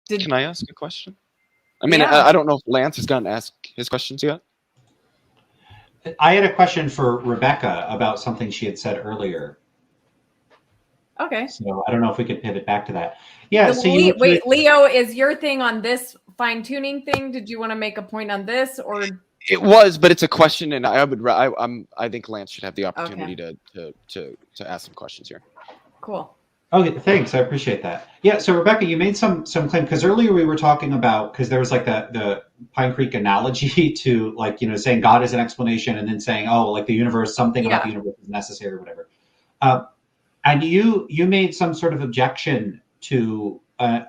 Can I ask a question? I mean, Yeah. I don't know if Lance has gotten to ask his questions yet. I had a question for Rebekah about something she had said earlier. Okay. So I don't know if we could pivot back to that. Yeah. So So wait, Leo, is your thing on this fine tuning thing? Did you want to make a point on this, or It was, but it's a question, and I think Lance should have the opportunity to ask some questions here. Cool. Okay, thanks. I appreciate that. Yeah, so Rebekah, you made some claim because earlier we were talking about because there was like the Pine Creek analogy to like saying God is an explanation and then saying like the universe, something about the universe is necessary or whatever. And you made some sort of objection to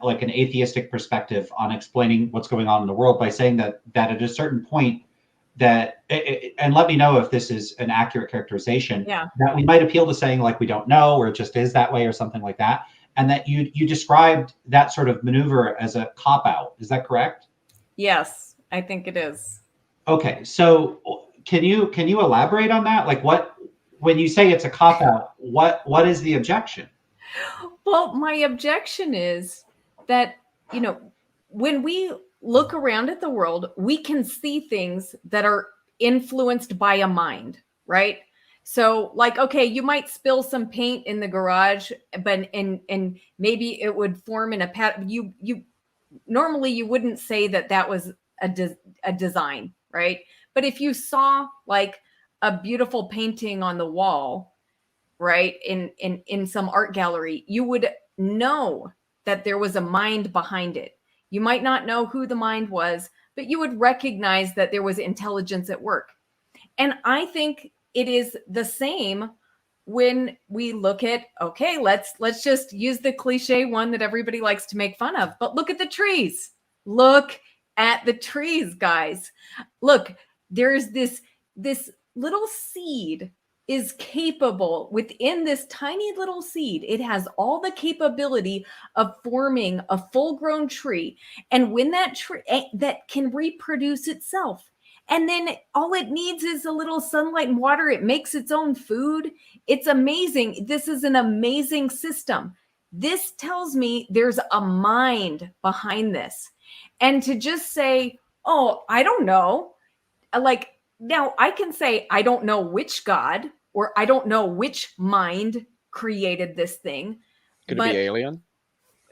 like an atheistic perspective on explaining what's going on in the world by saying that at a certain point that, and let me know if this is an accurate characterization, that we might appeal to saying like we don't know or it just is that way or something like that, and that you described that sort of maneuver as a cop-out. Is that correct? Yes, I think it is. Okay, so can you elaborate on that? Like when you say it's a cop-out, what is the objection? Well, my objection is that, when we look around at the world, we can see things that are influenced by a mind, right? So like, okay, you might spill some paint in the garage, but and maybe it would form in a pattern. You normally you wouldn't say that was a design, right? But if you saw like a beautiful painting on the wall, right, in some art gallery, you would know that there was a mind behind it. You might not know who the mind was, but you would recognize that there was intelligence at work. And I think it is the same when we look at, okay, let's just use the cliche one that everybody likes to make fun of, but look at the trees. Look at the trees, guys. Look, there's this little seed is capable within this tiny little seed. It has all the capability of forming a full-grown tree. And when that tree that can reproduce itself, and then all it needs is a little sunlight and water. It makes its own food. It's amazing. This is an amazing system. This tells me there's a mind behind this. And to just say, oh, I don't know. Like, now I can say, I don't know which God or I don't know which mind created this thing. Could it be alien?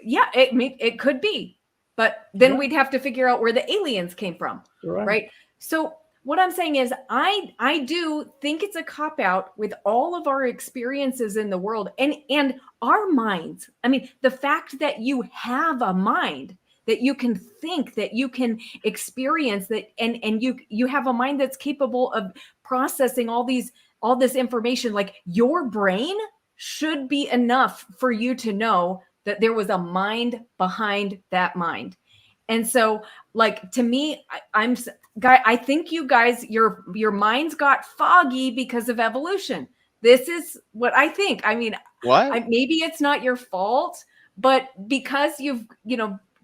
Yeah, it could be. But then we'd have to figure out where the aliens came from, right? So what I'm saying is I do think it's a cop-out with all of our experiences in the world and our minds. I mean, the fact that you have a mind, that you can think, that you can experience, that and you have a mind that's capable of processing all this information. Like, your brain should be enough for you to know that there was a mind behind that mind. And so, like, to me, I think you guys, your minds got foggy because of evolution. This is what I think. I mean, maybe it's not your fault, but because you've,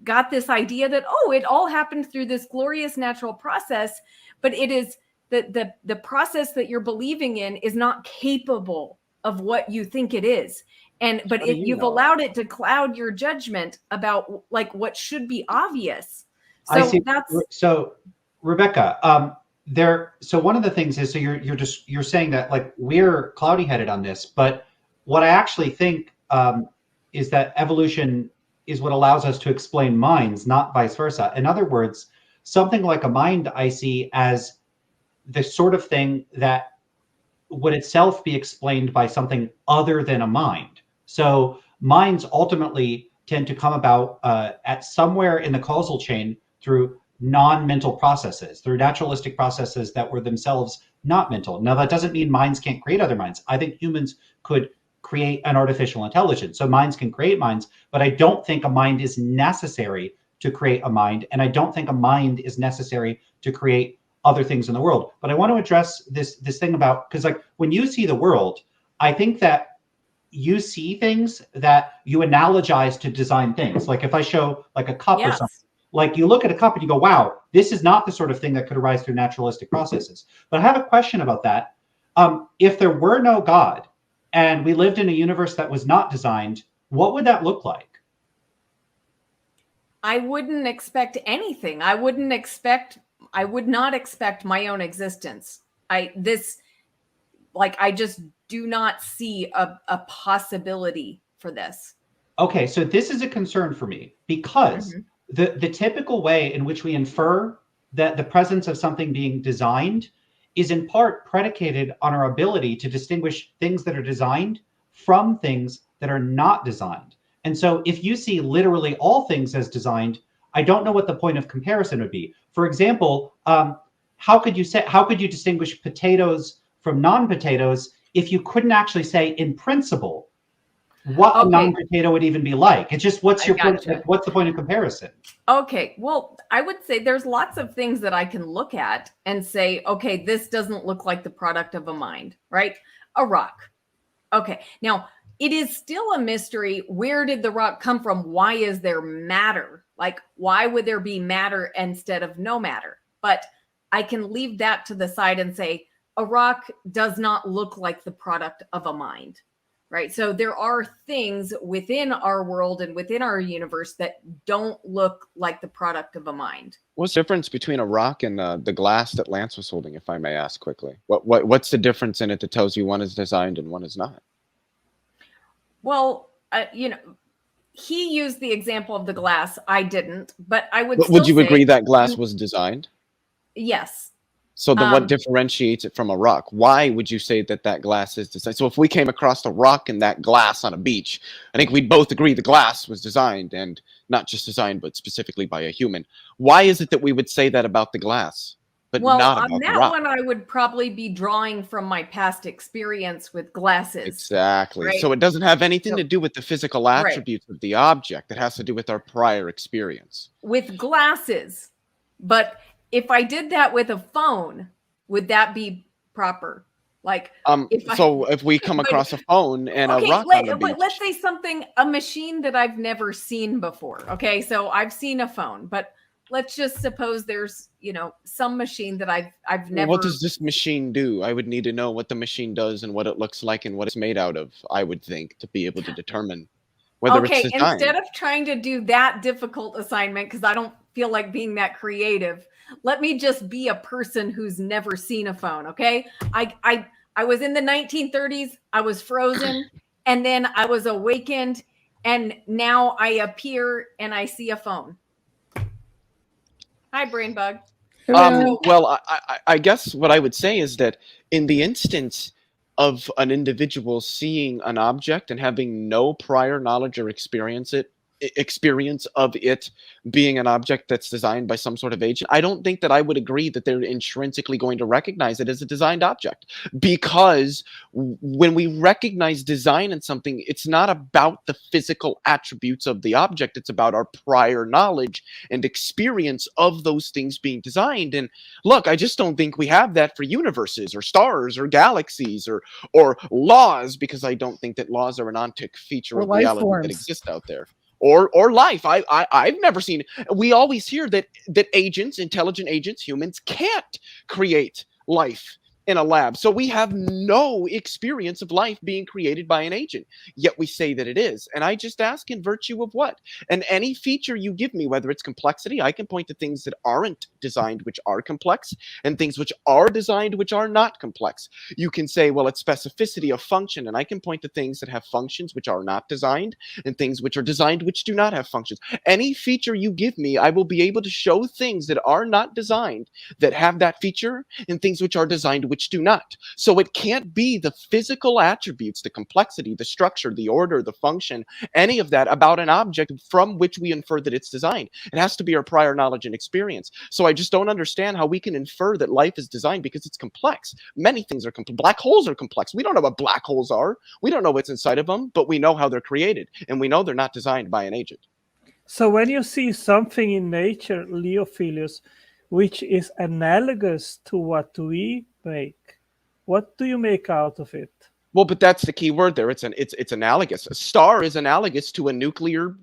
got this idea that, it all happened through this glorious natural process, but it is the process that you're believing in is not capable of what you think it is. But you've allowed it to cloud your judgment about like what should be obvious. So I see. That's so, Rebekah. So one of the things is, so you're saying that like we're cloudy headed on this, but what I actually think is that evolution is what allows us to explain minds, not vice versa. In other words, something like a mind I see as the sort of thing that would itself be explained by something other than a mind. So minds ultimately tend to come about at somewhere in the causal chain through non-mental processes, through naturalistic processes that were themselves not mental. Now, that doesn't mean minds can't create other minds. I think humans could create an artificial intelligence. So minds can create minds, but I don't think a mind is necessary to create a mind. And I don't think a mind is necessary to create other things in the world. But I want to address this thing about, because like when you see the world, I think that you see things that you analogize to design things. Like if I show like a cup or something, like you look at a cup and you go, wow, this is not the sort of thing that could arise through naturalistic processes. But I have a question about that. If there were no God and we lived in a universe that was not designed, what would that look like? I wouldn't expect anything. I would not expect my own existence. I just do not see a possibility for this. Okay, so this is a concern for me because the typical way in which we infer that the presence of something being designed is in part predicated on our ability to distinguish things that are designed from things that are not designed. And so if you see literally all things as designed, I don't know what the point of comparison would be. For example, how could you distinguish potatoes from non-potatoes if you couldn't actually say in principle what a non-potato would even be like? It's just what's the point of comparison? Okay, well, I would say there's lots of things that I can look at and say, okay, this doesn't look like the product of a mind, right? A rock. Okay, now it is still a mystery. Where did the rock come from? Why is there matter? Like, why would there be matter instead of no matter? But I can leave that to the side and say a rock does not look like the product of a mind. Right. So there are things within our world and within our universe that don't look like the product of a mind. What's the difference between a rock and the glass that Lance was holding, if I may ask quickly? What's the difference in it that tells you one is designed and one is not? Well, he used the example of the glass. I didn't, but I would Would you agree that glass was designed? Yes. So then what differentiates it from a rock? Why would you say that glass is designed? So if we came across a rock and that glass on a beach, I think we'd both agree the glass was designed, and not just designed, but specifically by a human. Why is it that we would say that about the glass, but not about the rock? Well, on that one, I would probably be drawing from my past experience with glasses. Exactly. Right? So it doesn't have anything to do with the physical attributes of the object. It has to do with our prior experience. With glasses. But if I did that with a phone, would that be proper? Like, if we come across a phone and a rock on the beach. But let's say a machine that I've never seen before. Okay, so I've seen a phone, but let's just suppose there's, some machine that I've never. What does this machine do? I would need to know what the machine does and what it looks like and what it's made out of, I would think, to be able to determine whether it's designed. Instead of trying to do that difficult assignment, because I don't feel like being that creative, let me just be a person who's never seen a phone. Okay. I was in the 1930s. I was frozen and then I was awakened and now I appear and I see a phone. Hi, brain bug. Well, I guess what I would say is that in the instance of an individual seeing an object and having no prior knowledge or experience of it being an object that's designed by some sort of agent, I don't think that I would agree that they're intrinsically going to recognize it as a designed object. Because when we recognize design in something, it's not about the physical attributes of the object. It's about our prior knowledge and experience of those things being designed. And look, I just don't think we have that for universes or stars or galaxies or laws, because I don't think that laws are an ontic feature of reality that exists out there. Or life. I've never seen. We always hear that intelligent agents, humans can't create life in a lab. So we have no experience of life being created by an agent, yet we say that it is. And I just ask, in virtue of what? And any feature you give me, whether it's complexity, I can point to things that aren't designed, which are complex, and things which are designed, which are not complex. You can say, well, it's specificity of function, and I can point to things that have functions which are not designed, and things which are designed which do not have functions. Any feature you give me, I will be able to show things that are not designed that have that feature, and things which are designed which do not. So it can't be the physical attributes, the complexity, the structure, the order, the function, any of that about an object from which we infer that it's designed. It has to be our prior knowledge and experience. So I just don't understand how we can infer that life is designed, because it's complex. Many things are complex. Black holes are complex. We don't know what black holes are. We don't know what's inside of them, but we know how they're created, and we know they're not designed by an agent. So when you see something in nature, Leophilus, which is analogous to what we make, what do you make out of it? Well, but that's the key word there. It's analogous. A star is analogous to a nuclear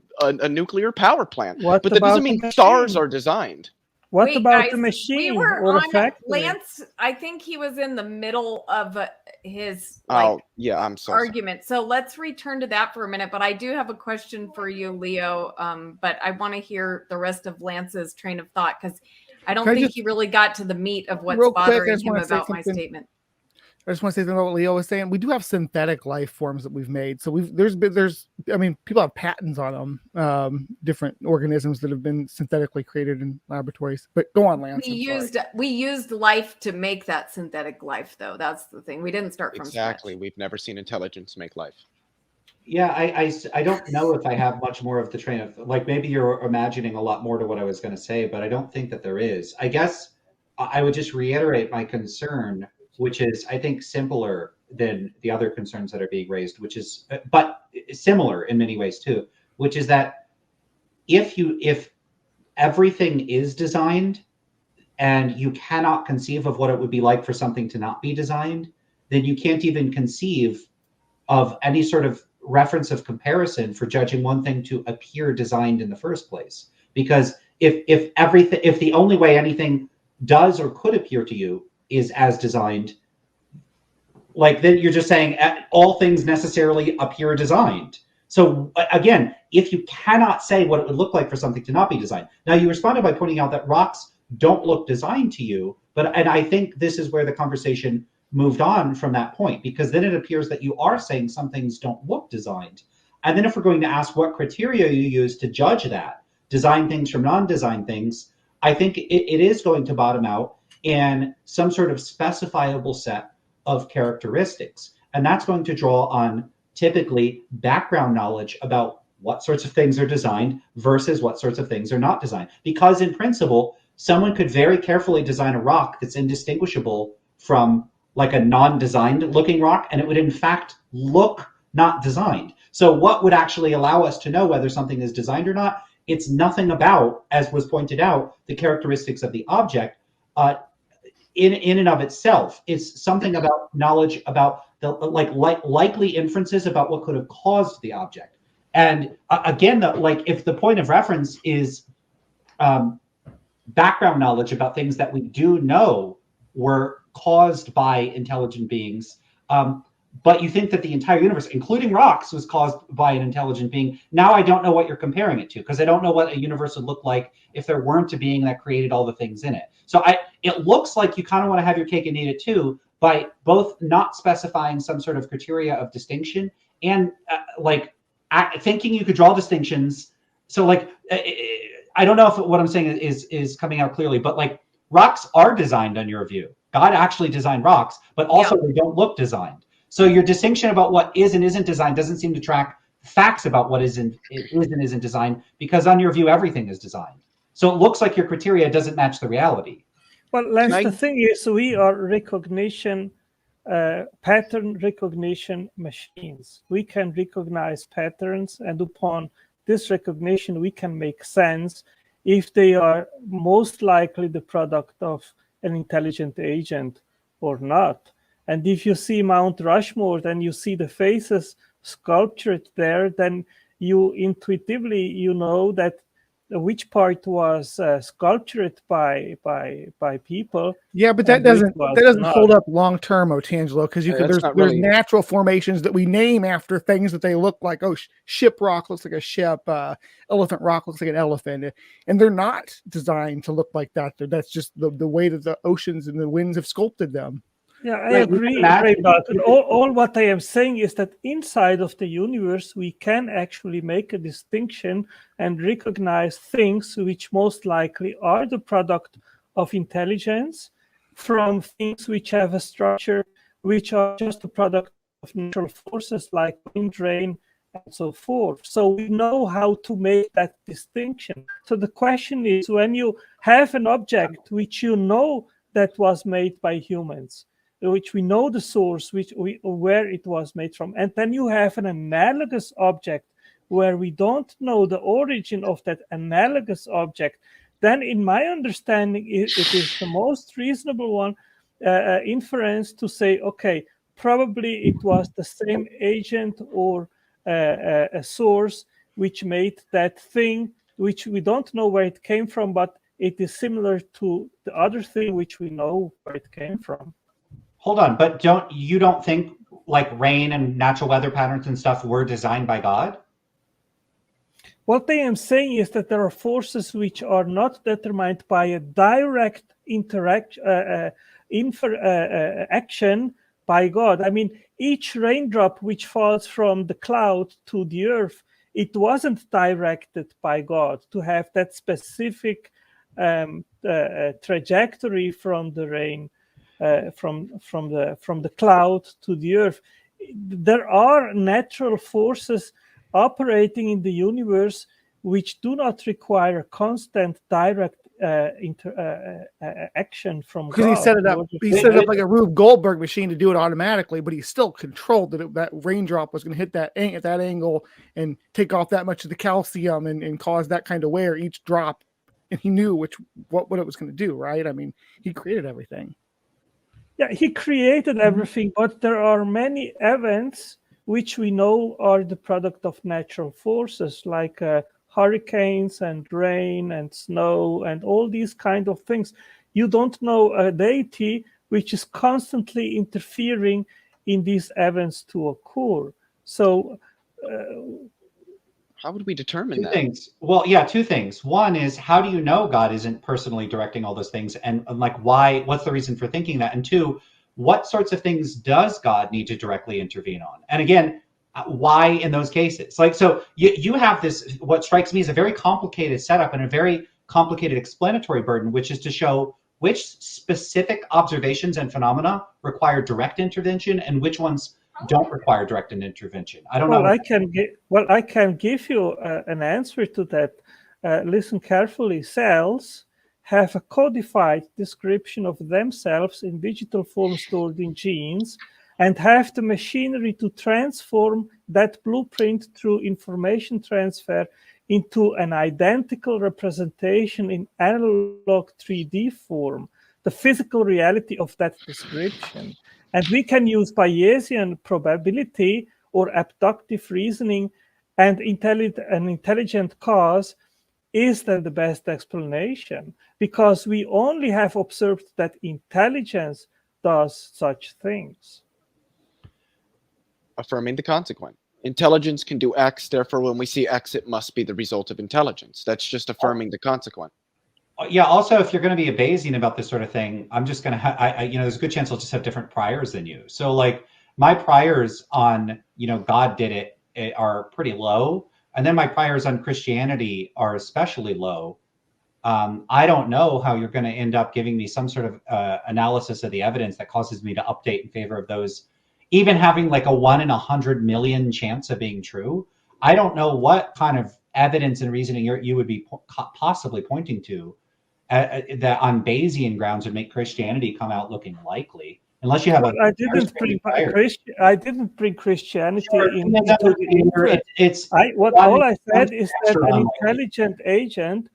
power plant. But that doesn't mean stars are designed. What Wait, about guys, a machine we were or a on factory? Lance. I think he was in the middle of his like Oh, yeah, I'm so sorry. argument. So let's return to that for a minute. But I do have a question for you, Leo. But I want to hear the rest of Lance's train of thought because I don't think he really got to the meat of what's real quick, I bothering just him wanna say about my something. statement. I just want to say something about what Leo was saying. We do have synthetic life forms that we've made. So I mean, people have patents on them, different organisms that have been synthetically created in laboratories. But go on, Lance. We used life to make that synthetic life, though. That's the thing. We didn't start from Exactly. scratch. We've never seen intelligence make life. Yeah, I don't know if I have much more of the train of, like, maybe you're imagining a lot more to what I was going to say, but I don't think that there is. I guess I would just reiterate my concern, which is, I think, simpler than the other concerns that are being raised, which is, but similar in many ways too, which is that if everything is designed and you cannot conceive of what it would be like for something to not be designed, then you can't even conceive of any sort of reference of comparison for judging one thing to appear designed in the first place. Because if the only way anything does or could appear to you is as designed, like, then you're just saying all things necessarily appear designed. So again, if you cannot say what it would look like for something to not be designed. Now, you responded by pointing out that rocks don't look designed to you, and I think this is where the conversation moved on from that point, because then it appears that you are saying some things don't look designed. And then if we're going to ask what criteria you use to judge that, design things from non-design things, I think it is going to bottom out in some sort of specifiable set of characteristics. And that's going to draw on typically background knowledge about what sorts of things are designed versus what sorts of things are not designed. Because in principle, someone could very carefully design a rock that's indistinguishable from like a non-designed looking rock, and it would in fact look not designed. So what would actually allow us to know whether something is designed or not? It's nothing about, as was pointed out, the characteristics of the object in and of itself. It's something about knowledge about the likely inferences about what could have caused the object. And again, if the point of reference is background knowledge about things that we do know were caused by intelligent beings, but you think that the entire universe, including rocks, was caused by an intelligent being. Now I don't know what you're comparing it to, because I don't know what a universe would look like if there weren't a being that created all the things in it. So it looks like you kind of want to have your cake and eat it too, by both not specifying some sort of criteria of distinction and thinking you could draw distinctions. So I don't know if what I'm saying is coming out clearly, but like, rocks are designed on your view. God actually designed rocks, but also they don't look designed. So your distinction about what is and isn't designed doesn't seem to track facts about what is and isn't designed, because on your view, everything is designed. So it looks like your criteria doesn't match the reality. Well, Lance, the thing is, we are pattern recognition machines. We can recognize patterns, and upon this recognition, we can make sense if they are most likely the product of an intelligent agent or not. And if you see Mount Rushmore, then you see the faces sculptured there, then you intuitively, know that which part was sculptured by people. Yeah, but that doesn't hold up long term, Otangelo, because there's natural formations that we name after things that they look like. Oh, ship rock looks like a ship. Elephant rock looks like an elephant, and they're not designed to look like that. That's just the way that the oceans and the winds have sculpted them. Yeah, I agree. But all what I am saying is that inside of the universe, we can actually make a distinction and recognize things which most likely are the product of intelligence from things which have a structure which are just a product of natural forces like wind, rain, and so forth. So we know how to make that distinction. So the question is, when you have an object which you know that was made by humans, which we know the source, where it was made from, and then you have an analogous object where we don't know the origin of that analogous object, then in my understanding, it is the most reasonable one inference to say, okay, probably it was the same agent or a source which made that thing, which we don't know where it came from, but it is similar to the other thing which we know where it came from. Hold on, but don't think like rain and natural weather patterns and stuff were designed by God? What I am saying is that there are forces which are not determined by a direct action by God. I mean, each raindrop which falls from the cloud to the earth, it wasn't directed by God to have that specific trajectory from the rain, from the cloud to the earth. There are natural forces operating in the universe which do not require constant direct action from because God. He set it up like a Rube Goldberg machine to do it automatically, but he still controlled that that raindrop was going to hit at that angle and take off that much of the calcium and cause that kind of wear each drop. And he knew what it was going to do, right? I mean, he created everything. Yeah, he created everything, but there are many events which we know are the product of natural forces, like hurricanes and rain and snow and all these kind of things. You don't know a deity which is constantly interfering in these events to occur. So how would we determine that? Two things. Well, yeah, two things. One is, how do you know God isn't personally directing all those things? And like, why? What's the reason for thinking that? And two, what sorts of things does God need to directly intervene on? And again, why in those cases? Like, so you have this, what strikes me as a very complicated setup and a very complicated explanatory burden, which is to show which specific observations and phenomena require direct intervention and which ones don't require direct intervention. I don't know. I can give you an answer to that. Listen carefully. Cells have a codified description of themselves in digital form stored in genes and have the machinery to transform that blueprint through information transfer into an identical representation in analog 3D form, the physical reality of that description. And we can use Bayesian probability or abductive reasoning, and an intelligent cause is then the best explanation, because we only have observed that intelligence does such things. Affirming the consequent. Intelligence can do X, therefore when we see X, it must be the result of intelligence. That's just affirming the consequent. Yeah, also, if you're going to be a Bayesian about this sort of thing, I'm just going to, there's a good chance I'll just have different priors than you. So like my priors on, God did it are pretty low. And then my priors on Christianity are especially low. I don't know how you're going to end up giving me some sort of analysis of the evidence that causes me to update in favor of those, even having like a 1 in 100 million chance of being true. I don't know what kind of evidence and reasoning you would be possibly pointing to that on Bayesian grounds would make Christianity come out looking likely, unless you have. Well, I didn't bring Christianity into the. All I said is that an intelligent agent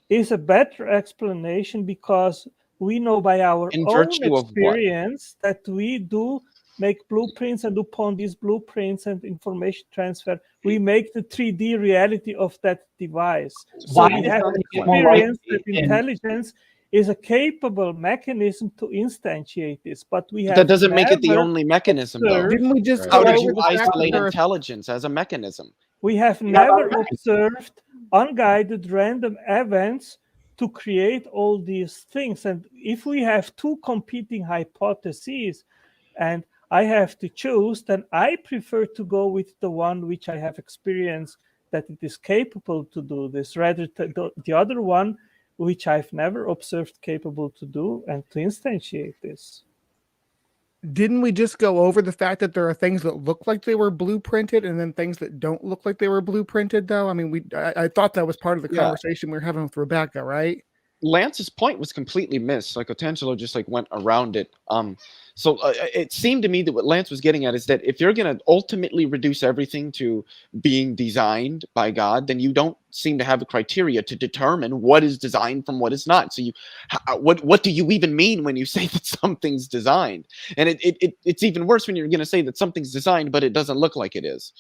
is a better explanation because we know by our own experience that we do make blueprints, and upon these blueprints and information transfer, we make the 3D reality of that device. So we have experience that intelligence is a capable mechanism to instantiate this, but we have that doesn't make it the only mechanism, though. Didn't we just how did you isolate intelligence as a mechanism? We have never observed unguided random events to create all these things. And if we have two competing hypotheses and I have to choose, then I prefer to go with the one which I have experienced that it is capable to do this, rather than the other one which I've never observed capable to do and to instantiate this. Didn't we just go over the fact that there are things that look like they were blueprinted and then things that don't look like they were blueprinted, though? I mean, I thought that was part of the conversation we were having with Rebekah, right? Lance's point was completely missed. Like Otangelo just went around it. So it seemed to me that what Lance was getting at is that if you're going to ultimately reduce everything to being designed by God, then you don't seem to have a criteria to determine what is designed from what is not. So what do you even mean when you say that something's designed? And it's even worse when you're going to say that something's designed, but it doesn't look like it is.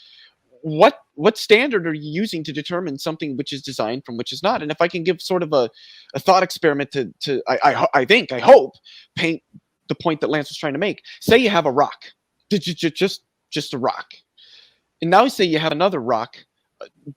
what standard are you using to determine something which is designed from which is not? And if I can give sort of a thought experiment to I hope paint the point that Lance was trying to make. Say you have a rock, just a rock, and now say you have another rock,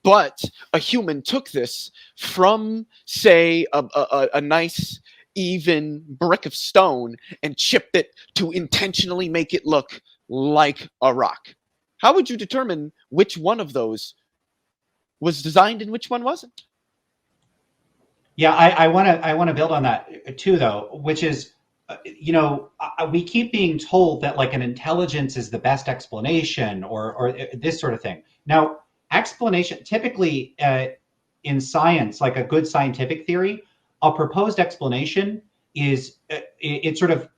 but a human took this from, say, a nice even brick of stone and chipped it to intentionally make it look like a rock. How would you determine which one of those was designed and which one wasn't? Yeah, I want to build on that too, though, which is, we keep being told that like an intelligence is the best explanation or this sort of thing. Now, explanation typically in science, like a good scientific theory, a proposed explanation is it's sort of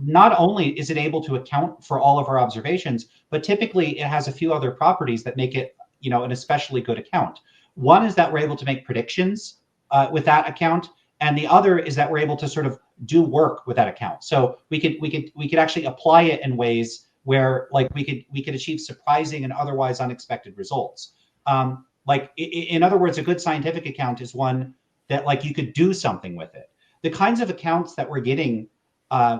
not only is it able to account for all of our observations, but typically it has a few other properties that make it, an especially good account. One is that we're able to make predictions with that account, and the other is that we're able to sort of do work with that account. So we could actually apply it in ways where like we could achieve surprising and otherwise unexpected results. Like in other words, a good scientific account is one that like you could do something with it. The kinds of accounts that we're getting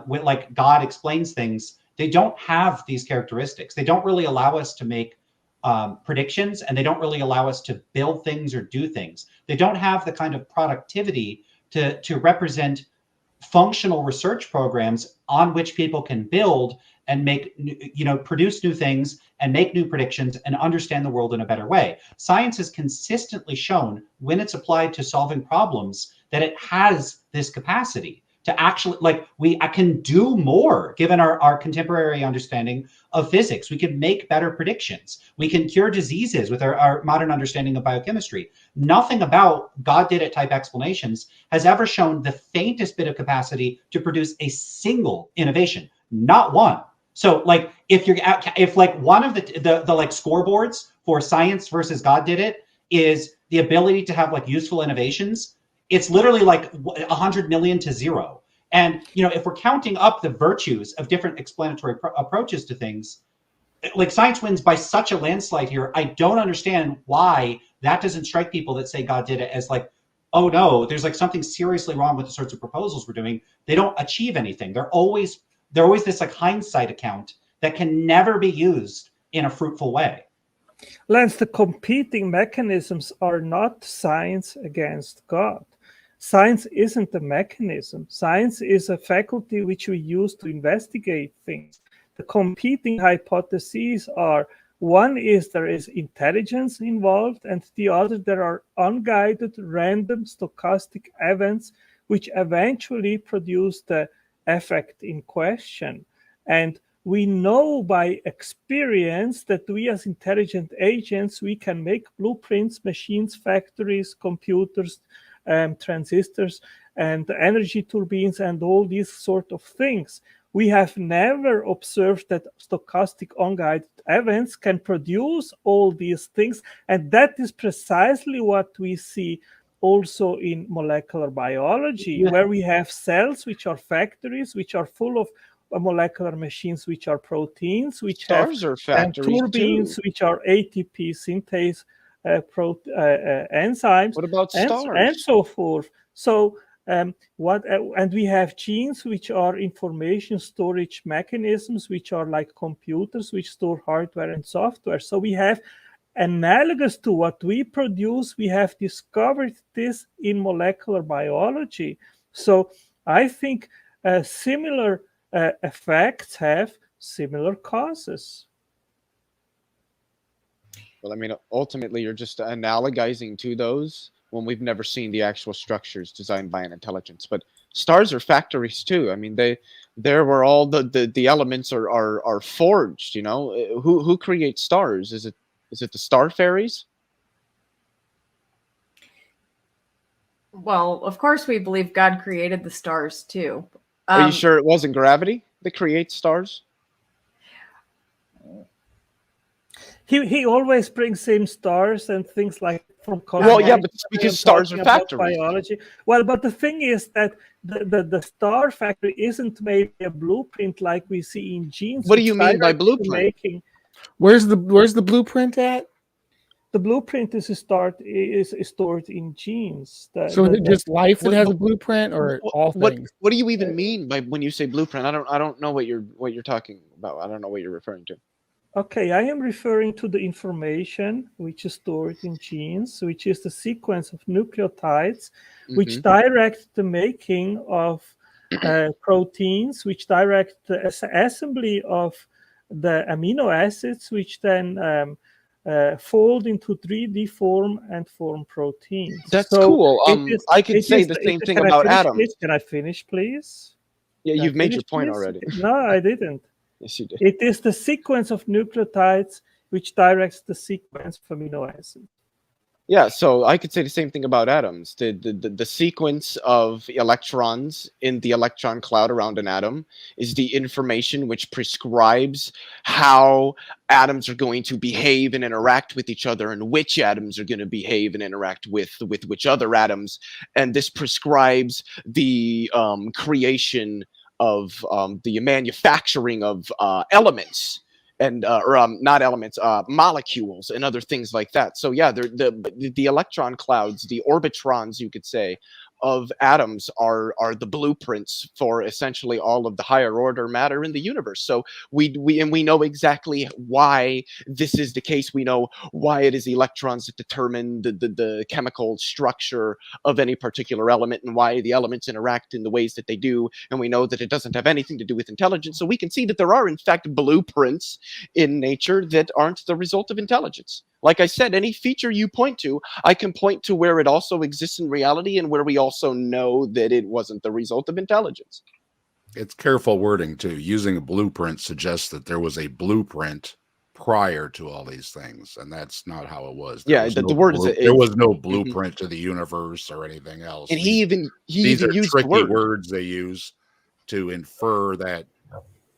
with like God explains things, they don't have these characteristics. They don't really allow us to make predictions, and they don't really allow us to build things or do things. They don't have the kind of productivity to represent functional research programs on which people can build and make, produce new things and make new predictions and understand the world in a better way. Science has consistently shown when it's applied to solving problems that it has this capacity to actually, like, I can do more given our contemporary understanding of physics. We can make better predictions. We can cure diseases with our modern understanding of biochemistry. Nothing about God did it type explanations has ever shown the faintest bit of capacity to produce a single innovation, not one. So like if like one of the like scoreboards for science versus God did it is the ability to have like useful innovations, it's literally like 100 million to 0. And, if we're counting up the virtues of different explanatory approaches to things, like science wins by such a landslide here. I don't understand why that doesn't strike people that say God did it as like, oh no, there's like something seriously wrong with the sorts of proposals we're doing. They don't achieve anything. They're always this like hindsight account that can never be used in a fruitful way. Lance, the competing mechanisms are not science against God. Science isn't a mechanism. Science is a faculty which we use to investigate things. The competing hypotheses are, one is there is intelligence involved, and the other there are unguided, random, stochastic events which eventually produce the effect in question. And we know by experience that we as intelligent agents, we can make blueprints, machines, factories, computers, transistors, and energy turbines, and all these sort of things. We have never observed that stochastic unguided events can produce all these things. And that is precisely what we see also in molecular biology, where we have cells which are factories, which are full of molecular machines, which are proteins, which Stars have are factories turbines, too. Which are ATP synthase enzymes. What about stars? And so forth. So and we have genes which are information storage mechanisms, which are like computers which store hardware and software. So we have, analogous to what we produce, we have discovered this in molecular biology. So I think similar effects have similar causes. Well, I mean, ultimately, you're just analogizing to those when we've never seen the actual structures designed by an intelligence. But stars are factories too. I mean, there where all the elements are forged. Who creates stars? Is it the star fairies? Well, of course, we believe God created the stars too. Are you sure it wasn't gravity that creates stars? He always brings in stars and things like from cosmology. Well, yeah, but it's because stars are factories. Biology. Well, but the thing is that the star factory isn't maybe a blueprint like we see in genes. What do you mean by blueprint? Where's the blueprint at? The blueprint is stored in genes. So is it just life that has a blueprint, or all things? What do you even mean by when you say blueprint? I don't know what you're talking about. I don't know what you're referring to. Okay, I am referring to the information which is stored in genes, which is the sequence of nucleotides, which direct the making of proteins, which direct the assembly of the amino acids, which then fold into 3D form and form proteins. That's cool. I could say the same thing about atoms. Can I finish, please? Yeah, you've made your point already. No, I didn't. Yes, you did. It is the sequence of nucleotides which directs the sequence of amino acids. Yeah, so I could say the same thing about atoms. The sequence of electrons in the electron cloud around an atom is the information which prescribes how atoms are going to behave and interact with each other, and which atoms are going to behave and interact with which other atoms. And this prescribes the creation of the manufacturing of elements. And not elements, molecules and other things like that. So yeah, the electron clouds, the orbitrons, you could say, of atoms are the blueprints for essentially all of the higher order matter in the universe. So we know exactly why this is the case. We know why it is electrons that determine the chemical structure of any particular element, and why the elements interact in the ways that they do. And we know that it doesn't have anything to do with intelligence. So we can see that there are in fact blueprints in nature that aren't the result of intelligence. Like I said, any feature you point to, I can point to where it also exists in reality, and where we also know that it wasn't the result of intelligence. It's careful wording too. Using a blueprint suggests that there was a blueprint prior to all these things, and that's not how it was. The word is there was no blueprint to the universe or anything else. And these are used tricky words they use to infer that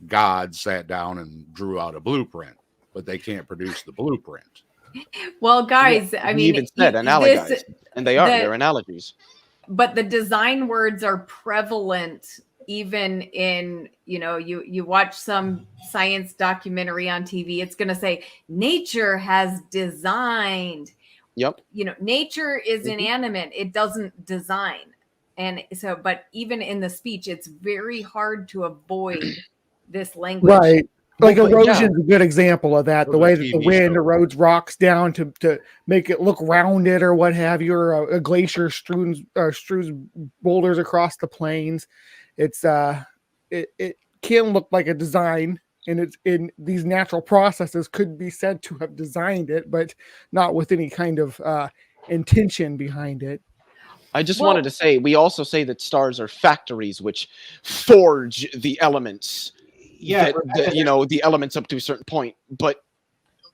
God sat down and drew out a blueprint, but they can't produce the blueprint. Well, guys, I mean, even said analogized, and they're analogies. But the design words are prevalent even in, you watch some science documentary on TV, it's going to say nature has designed. Yep. Nature is inanimate. It doesn't design. And so, but even in the speech, it's very hard to avoid this language. Right. Like erosion's a good example of that. The way that the wind erodes rocks down to make it look rounded or what have you, or a glacier strews boulders across the plains. It's it can look like a design, and it's in these natural processes could be said to have designed it, but not with any kind of intention behind it. I just wanted to say, we also say that stars are factories which forge the elements. Yeah, the elements up to a certain point, but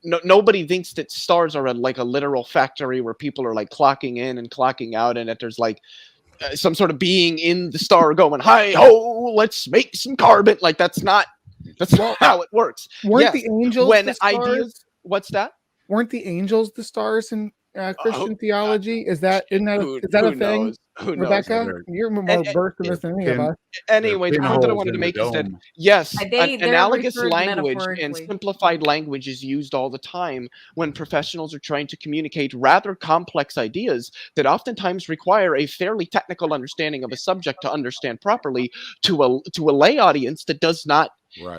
nobody thinks that stars are like a literal factory where people are like clocking in and clocking out, and that there's like some sort of being in the star going, "Hi ho, let's make some carbon." Like that's not how it works. Weren't the angels the stars? Ideas? What's that? Weren't the angels the stars in Christian theology? Is that a thing? Who knows? Rebekah, you're more versed in this than any of us. Anyway, the point that I wanted to make is that, yes, analogous language and simplified language is used all the time when professionals are trying to communicate rather complex ideas that oftentimes require a fairly technical understanding of a subject to understand properly to a lay audience that does not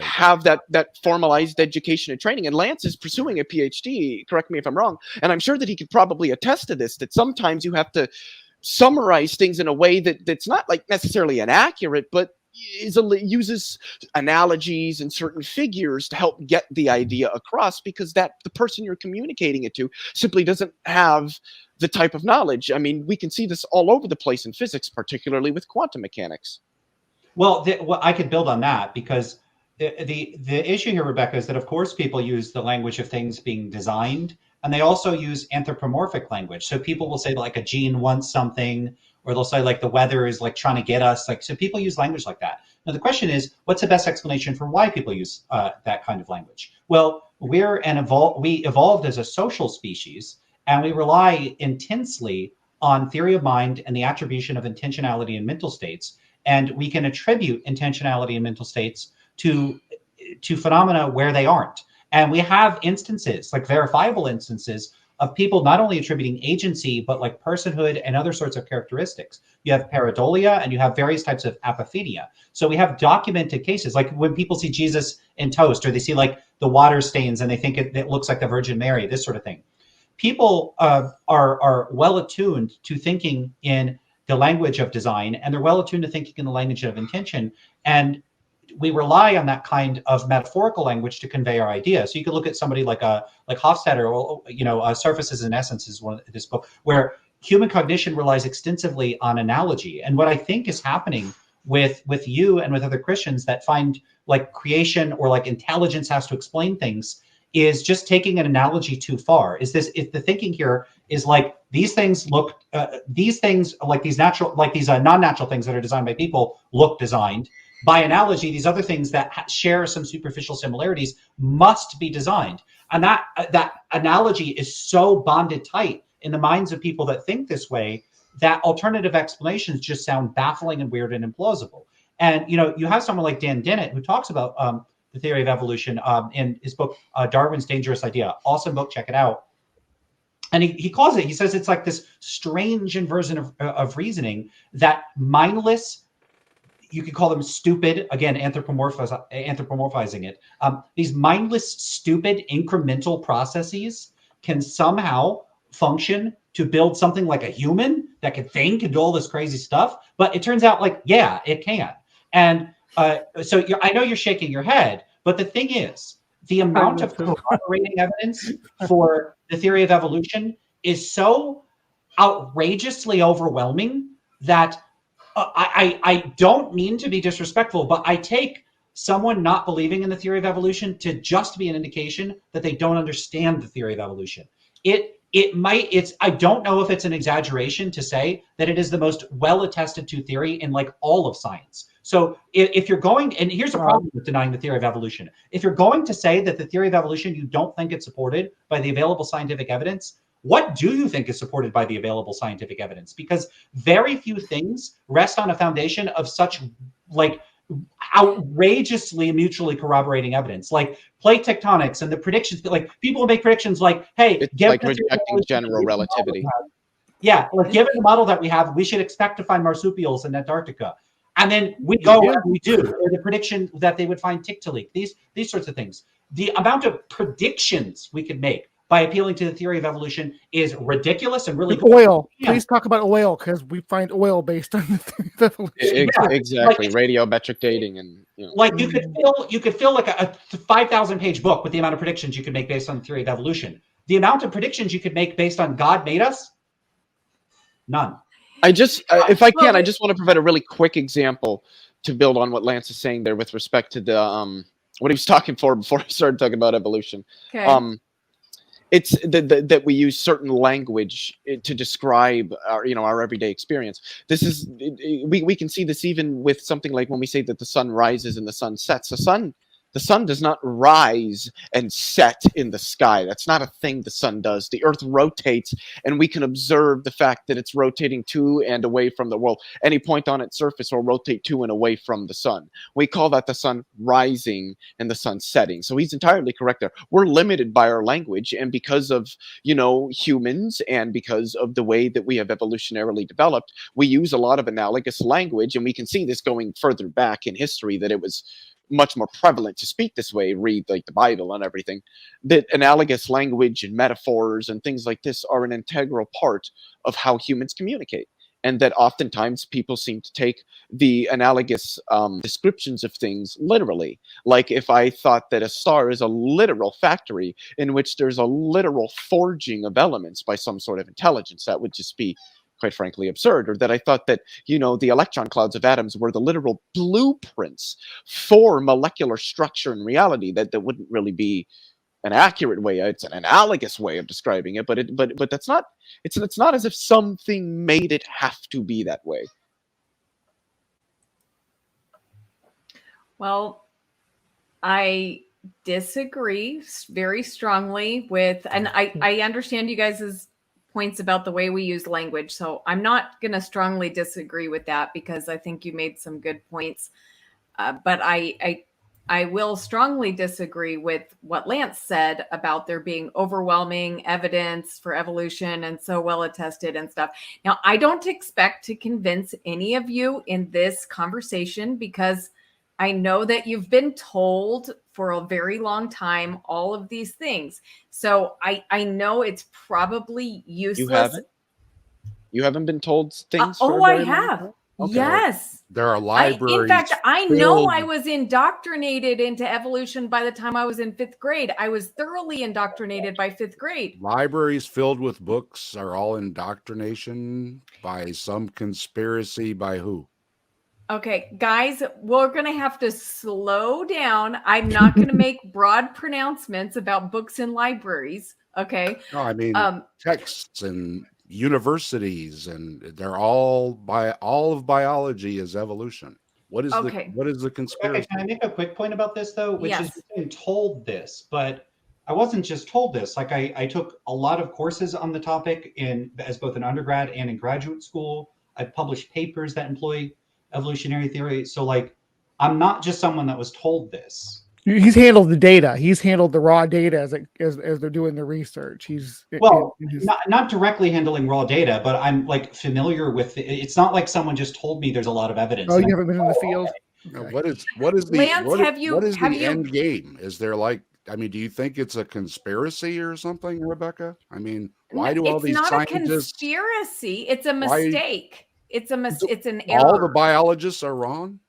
have that formalized education and training. And Lance is pursuing a PhD, correct me if I'm wrong, and I'm sure that he could probably attest to this, that sometimes you have to summarize things in a way that's not like necessarily inaccurate, but uses analogies and certain figures to help get the idea across, because that the person you're communicating it to simply doesn't have the type of knowledge. I mean, we can see this all over the place in physics, particularly with quantum mechanics. Well, I could build on that, because the issue here, Rebekah, is that of course people use the language of things being designed, and they also use anthropomorphic language. So people will say like a gene wants something, or they'll say like the weather is like trying to get us. Like, so people use language like that. Now the question is, what's the best explanation for why people use that kind of language? Well, we evolved as a social species, and we rely intensely on theory of mind and the attribution of intentionality in mental states. And we can attribute intentionality in mental states to phenomena where they aren't. And we have instances, like verifiable instances, of people not only attributing agency, but like personhood and other sorts of characteristics. You have pareidolia and you have various types of apophenia. So we have documented cases, like when people see Jesus in toast, or they see like the water stains and they think it looks like the Virgin Mary, this sort of thing. People are well attuned to thinking in the language of design, and they're well attuned to thinking in the language of intention. And we rely on that kind of metaphorical language to convey our ideas. So you could look at somebody like Hofstadter, or Surfaces and Essence is one of this book, where human cognition relies extensively on analogy. And what I think is happening with you and with other Christians that find like creation or like intelligence has to explain things is just taking an analogy too far. If the thinking here is like these things look, these things like these non-natural things that are designed by people look designed. By analogy, these other things that share some superficial similarities must be designed. And that analogy is so bonded tight in the minds of people that think this way that alternative explanations just sound baffling and weird and implausible. And you have someone like Dan Dennett who talks about the theory of evolution in his book, Darwin's Dangerous Idea. Awesome book, check it out. And he says it's like this strange inversion of reasoning that mindless, you could call them stupid, again, anthropomorphizing it. These mindless, stupid, incremental processes can somehow function to build something like a human that can think and do all this crazy stuff. But it turns out like, yeah, it can. And so I know you're shaking your head, but the thing is, the amount of corroborating evidence for the theory of evolution is so outrageously overwhelming that I don't mean to be disrespectful, but I take someone not believing in the theory of evolution to just be an indication that they don't understand the theory of evolution. I don't know if it's an exaggeration to say that it is the most well-attested to theory in like all of science. So if you're going, and here's the problem with denying the theory of evolution. If you're going to say that the theory of evolution, you don't think it's supported by the available scientific evidence, what do you think is supported by the available scientific evidence? Because very few things rest on a foundation of such like outrageously mutually corroborating evidence, like plate tectonics and the predictions. Like people make predictions like, "Hey, it's like rejecting general relativity." Yeah, like given the model that we have, we should expect to find marsupials in Antarctica, and then we go and we do, or the prediction that they would find Tiktaalik. These sorts of things. The amount of predictions we could make by appealing to the theory of evolution is ridiculous and really oil. Please talk about oil, because we find oil based on the theory of evolution. Exactly, like, radiometric dating, and like you could fill like a 5,000 page book with the amount of predictions you could make based on the theory of evolution. The amount of predictions you could make based on God made us, none. I just if I can, I just want to provide a really quick example to build on what Lance is saying there with respect to the what he was talking for before he started talking about evolution. Okay. It's that we use certain language to describe our everyday experience. This is we can see this even with something like when we say that the sun rises and the sun sets. The sun does not rise and set in the sky. That's not a thing the sun does. The earth rotates, and we can observe the fact that it's rotating to and away from the world. Any point on its surface will rotate to and away from the sun. We call that the sun rising and the sun setting. So he's entirely correct there. We're limited by our language, and because of humans and because of the way that we have evolutionarily developed, we use a lot of analogous language, and we can see this going further back in history that it was much more prevalent to speak this way, read like the Bible and everything, that analogous language and metaphors and things like this are an integral part of how humans communicate. And that oftentimes people seem to take the analogous descriptions of things literally. Like if I thought that a star is a literal factory in which there's a literal forging of elements by some sort of intelligence, that would just be quite frankly absurd. Or that I thought that the electron clouds of atoms were the literal blueprints for molecular structure and reality, that wouldn't really be an accurate way. It's an analogous way of describing it, but that's not, it's not as if something made it have to be that way. Well, I disagree very strongly with, and I understand you guys' points about the way we use language. So I'm not going to strongly disagree with that, because I think you made some good points. But I I will strongly disagree with what Lance said about there being overwhelming evidence for evolution and so well attested and stuff. Now, I don't expect to convince any of you in this conversation because I know that you've been told for a very long time all of these things. So I know it's probably useless. You haven't been told things? I have. Okay. Yes. There are libraries. In fact, I know I was indoctrinated into evolution by the time I was in 5th grade. I was thoroughly indoctrinated by 5th grade. Libraries filled with books are all indoctrination by some conspiracy by who? Okay, guys, we're going to have to slow down. I'm not going to make broad pronouncements about books in libraries. Okay. No, I mean, texts and universities, and they're all of biology is evolution. What is the conspiracy? Okay, can I make a quick point about this though? Which yes. is being told this, but I wasn't just told this. Like I took a lot of courses on the topic as both an undergrad and in graduate school. I've published papers that employ evolutionary theory. So like, I'm not just someone that was told this. He's handled the data. He's handled the raw data as they're doing the research. Not directly handling raw data, but I'm like familiar with it. It's not like someone just told me there's a lot of evidence. Oh, you haven't been in the field. Okay. What is the Lance, what is the end game? Is there like, I mean, do you think it's a conspiracy or something, Rebekah? I mean, why do all these scientists? It's not a conspiracy. It's a mistake. It's an error. All the biologists are wrong?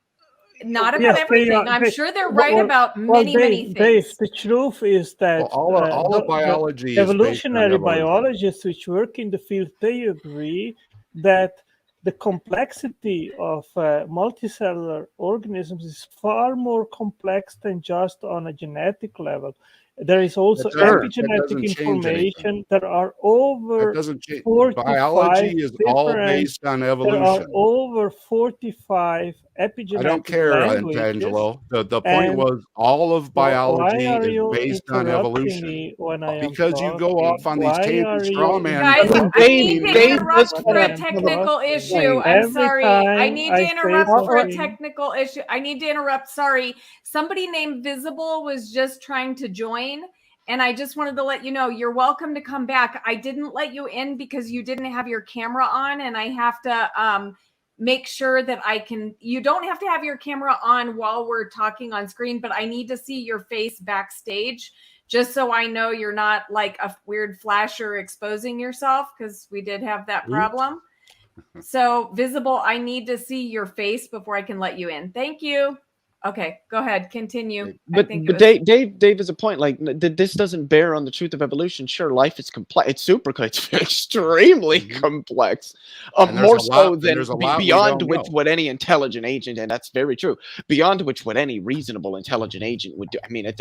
Not about everything. I'm sure they're right about many things. Dave, the truth is that all of biology, evolutionary biologists which work in the field, they agree that the complexity of multicellular organisms is far more complex than just on a genetic level. There is also epigenetic information. There are over 45 biology is all based on evolution. There are over 45 epigenetic. I don't care, Otangelo. The point was all of biology is based on evolution. Because you go off on these tangent straw man. Guys, I need to interrupt for a technical issue. I'm sorry. I need to interrupt for a technical issue. I need to interrupt. Sorry. Somebody named Visible was just trying to join. And I just wanted to let you know, you're welcome to come back. I didn't let you in because you didn't have your camera on, and I have to make sure that you don't have to have your camera on while we're talking on screen, but I need to see your face backstage just so I know you're not like a weird flasher exposing yourself, because we did have that problem. So Visible, I need to see your face before I can let you in. Thank you. Okay, go ahead. Continue. But Dave is a point. Like this doesn't bear on the truth of evolution. Sure, life is complex. It's extremely complex. More so than beyond which what any intelligent agent, and that's very true. Beyond which what any reasonable intelligent agent would do. I mean,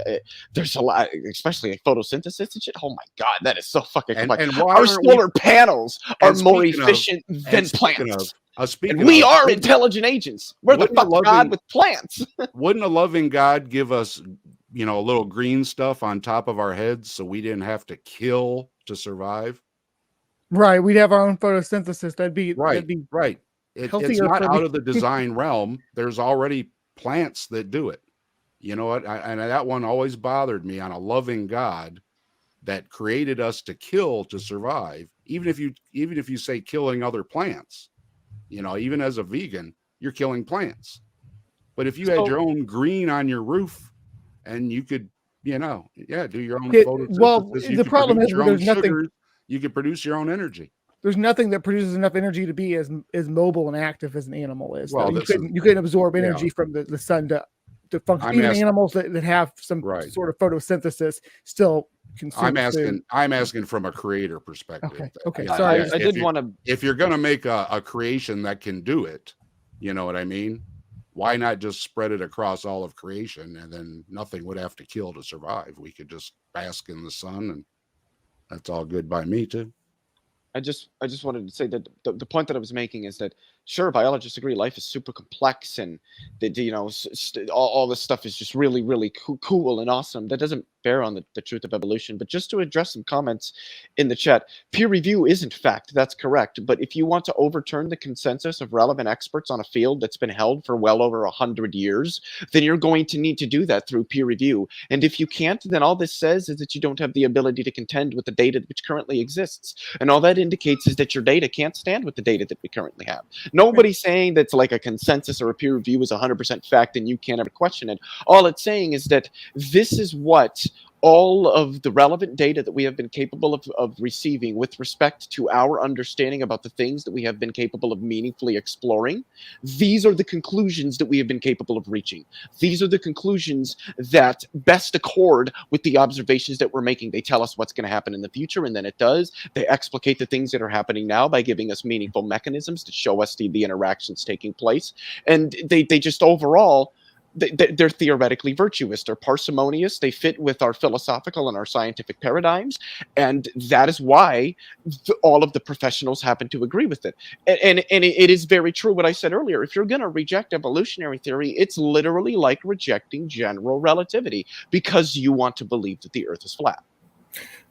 there's a lot, especially like photosynthesis and shit. Oh my god, that is so fucking complex. And our solar panels are more efficient than plants. And we are intelligent agents. We're the fuck God with plants. Wouldn't a loving God give us, a little green stuff on top of our heads so we didn't have to kill to survive? Right. We'd have our own photosynthesis. That'd be right. It's not out of the design realm. There's already plants that do it. You know what? And that one always bothered me on a loving God that created us to kill to survive. Even if you say killing other plants. Even as a vegan, you're killing plants. But if you had your own green on your roof and you could, do your own photosynthesis. Well, the problem is there's nothing. You could produce your own energy. There's nothing that produces enough energy to be as mobile and active as an animal is. Well, you couldn't absorb energy from the sun to function. Even animals that have some sort of photosynthesis still consume food. I'm asking from a creator perspective. Okay. Sorry, I did want to. If you're going to make a creation that can do it, you know what I mean? Why not just spread it across all of creation, and then nothing would have to kill to survive? We could just bask in the sun, and that's all good by me too. I just wanted to say that the point that I was making is that sure, biologists agree life is super complex, and that, you know, all this stuff is just really, really cool and awesome. That doesn't bear on the truth of evolution. But just to address some comments in the chat, peer review isn't fact. That's correct. But if you want to overturn the consensus of relevant experts on a field that's been held for well over 100 years, then you're going to need to do that through peer review. And if you can't, then all this says is that you don't have the ability to contend with the data which currently exists. And all that indicates is that your data can't stand with the data that we currently have. Nobody's saying that's like a consensus or a peer review is 100% fact and you can't ever question it. All it's saying is that this is what all of the relevant data that we have been capable of receiving with respect to our understanding about the things that we have been capable of meaningfully exploring, these are the conclusions that we have been capable of reaching. These are the conclusions that best accord with the observations that we're making. They tell us what's going to happen in the future, and then it does. They explicate the things that are happening now by giving us meaningful mechanisms to show us the interactions taking place. And they just overall, they're theoretically virtuous. They're parsimonious. They fit with our philosophical and our scientific paradigms. And that is why all of the professionals happen to agree with it. And it is very true what I said earlier. If you're going to reject evolutionary theory, it's literally like rejecting general relativity because you want to believe that the Earth is flat.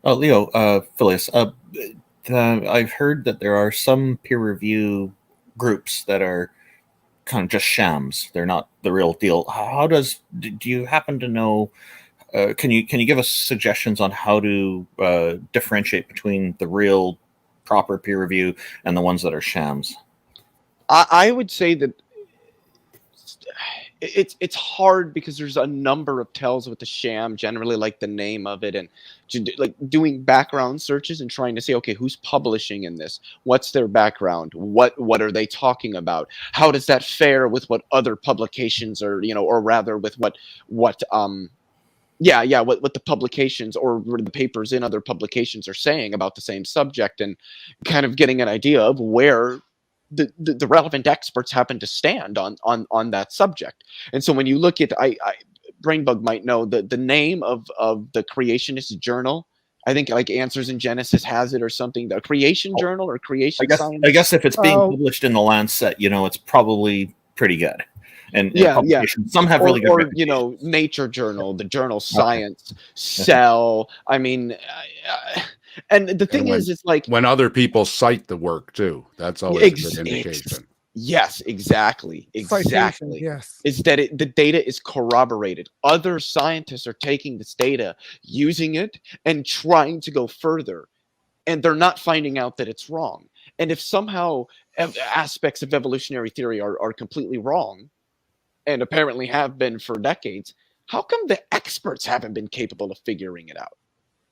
Leo, Phileas, I've heard that there are some peer review groups that are kind of just shams. They're not the real deal. Do you happen to know, can you give us suggestions on how to differentiate between the real proper peer review and the ones that are shams? I would say that it's hard because there's a number of tells with the sham, generally like the name of it, and like doing background searches and trying to say, okay, who's publishing in this? What's their background? What are they talking about? How does that fare with what other publications are, you know, or rather with what the publications or the papers in other publications are saying about the same subject, and kind of getting an idea of where the relevant experts happen to stand on that subject. And so when you look at, Brainbug might know the name of the creationist journal. I think like Answers in Genesis has it or something. The Creation Journal or Creation Science. I guess if it's being published in the Lancet, you know, it's probably pretty good. And some have really good. Or you know, Nature Journal, the journal Science, Cell. I mean. And the thing is, it's like when other people cite the work too, that's always a good indication. Yes, exactly. Citation, yes. Is that the data is corroborated. Other scientists are taking this data, using it, and trying to go further. And they're not finding out that it's wrong. And if somehow aspects of evolutionary theory are completely wrong, and apparently have been for decades, how come the experts haven't been capable of figuring it out?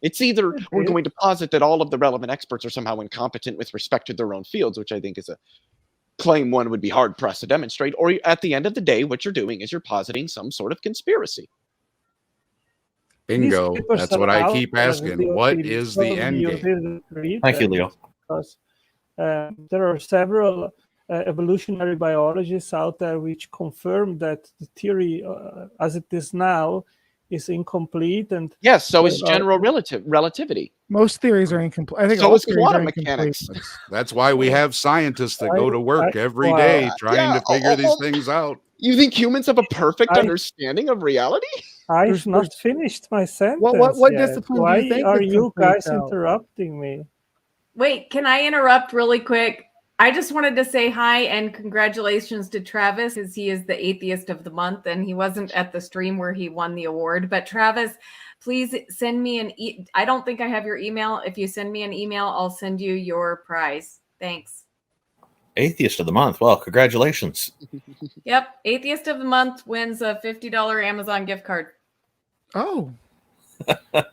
It's either we're going to posit that all of the relevant experts are somehow incompetent with respect to their own fields, which I think is a claim one would be hard-pressed to demonstrate, or at the end of the day, what you're doing is you're positing some sort of conspiracy. Bingo. That's what I keep asking. What is the end game? Thank you, Leo. Because there are several evolutionary biologists out there which confirm that the theory as it is now is incomplete, and yes, so is general relativity. Most theories are incomplete. I think so is quantum mechanics. That's why we have scientists that go to work every day trying to figure these things out. You think humans have a perfect understanding of reality? I've not finished my sentence. What discipline Why do you think are you guys interrupting me? Wait, can I interrupt really quick? I just wanted to say hi and congratulations to Travis, as he is the atheist of the month, and he wasn't at the stream where he won the award. But Travis, please send me I don't think I have your email. If you send me an email, I'll send you your prize. Thanks. Atheist of the month. Well, congratulations. Yep. Atheist of the month wins a $50 Amazon gift card. Oh.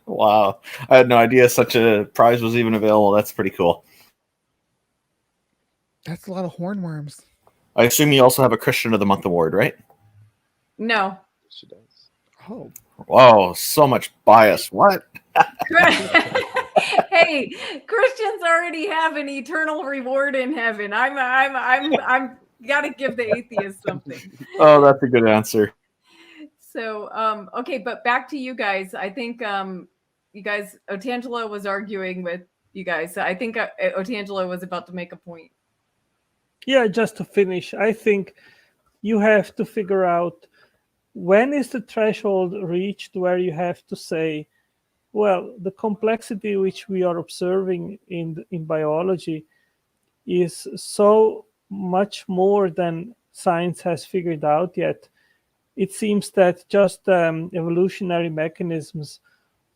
Wow. I had no idea such a prize was even available. That's pretty cool. That's a lot of hornworms. I assume you also have a Christian of the Month award, right? No. She does. Oh. Whoa, so much bias. What? Hey, Christians already have an eternal reward in heaven. I'm gotta give the atheist something. Oh, that's a good answer. So, okay, but back to you guys. I think you guys, Otangelo was arguing with you guys. So I think Otangelo was about to make a point. Yeah, just to finish, I think you have to figure out when is the threshold reached where you have to say, well, the complexity which we are observing in biology is so much more than science has figured out yet. It seems that just evolutionary mechanisms,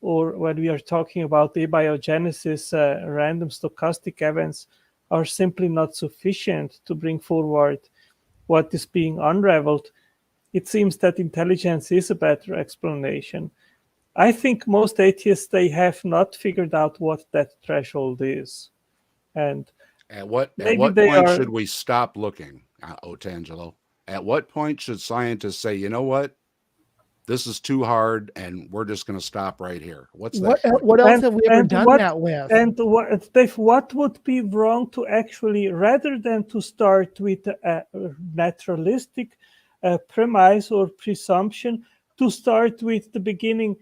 or when we are talking about abiogenesis, random stochastic events, are simply not sufficient to bring forward what is being unraveled. It seems that intelligence is a better explanation. I think most atheists, they have not figured out what that threshold is. And at what point should we stop looking, Otangelo? At what point should scientists say, you know what, this is too hard, and we're just going to stop right here? What else have we ever done that with? And Dave, what would be wrong to actually, rather than to start with a naturalistic premise or presumption, to start with the beginning?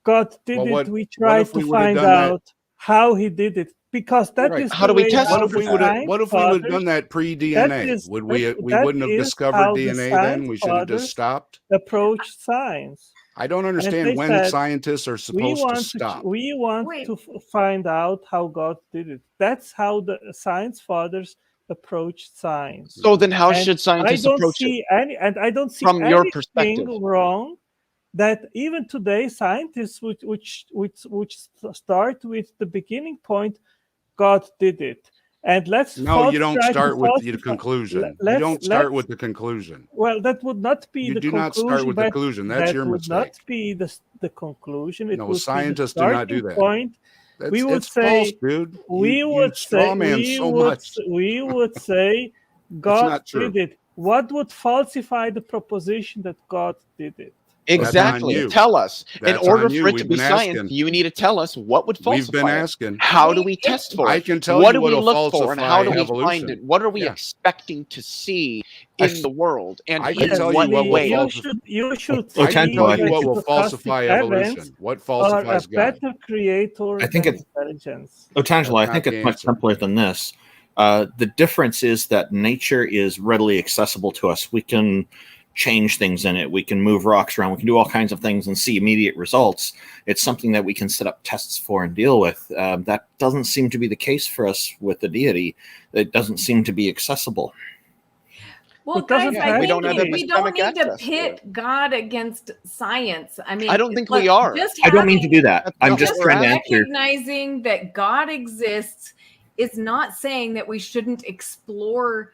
God did it. We try to find out how he did it, because that is how do we test? What if we would have done that pre-DNA? We wouldn't have discovered DNA then? We should have just stopped. Approach science. I don't understand when scientists are supposed to stop. We want to find out how God did it. That's how the science fathers approached science. So then, how should scientists approach it? I don't see from your perspective wrong that even today scientists which start with the beginning point, God did it. And you don't start with the conclusion. You don't start with the conclusion. Well, that would not be the conclusion. You do not start with the conclusion. That's your mistake. That would not be the conclusion. No, scientists do not do that. Point. We would say, false, dude. We would say God did it. What would falsify the proposition that God did it? Exactly. Tell us. In order for it to be science, you need to tell us what would falsify. We've been asking. How do we test for it? I can tell what you do we look for, and how do we evolution. find it? What are we expecting to see in the world? And I can tell you what will falsify evolution. What falsifies God? Better creator. I think it's intelligence. Otangelo, I think it's much simpler than this. The difference is that nature is readily accessible to us. We can change things in it. We can move rocks around. We can do all kinds of things and see immediate results. It's something that we can set up tests for and deal with. That doesn't seem to be the case for us with the deity. It doesn't seem to be accessible. Well, guys, I think we don't need to pit God against science. I mean, I don't think we are. I don't mean to do that. I'm just trying to answer. Recognizing that God exists is not saying that we shouldn't explore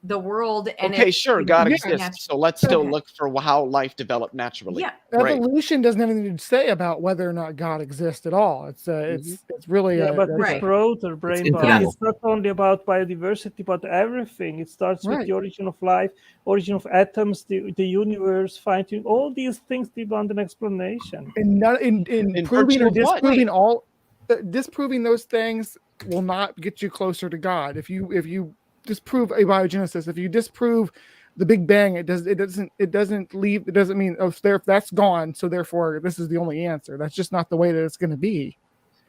the world. And okay, sure, God exists. So let's still look for how life developed naturally. Yeah, evolution doesn't have anything to say about whether or not God exists at all. It's really but it's growth or brain body. It's not only about biodiversity, but everything. It starts with the origin of life, origin of atoms, the universe, fine-tuning. All these things demand an explanation. And not in proving or disproving disproving those things will not get you closer to God. If you disprove abiogenesis, if you disprove the Big Bang, it doesn't mean that's gone, so therefore this is the only answer. That's just not the way that it's going to be.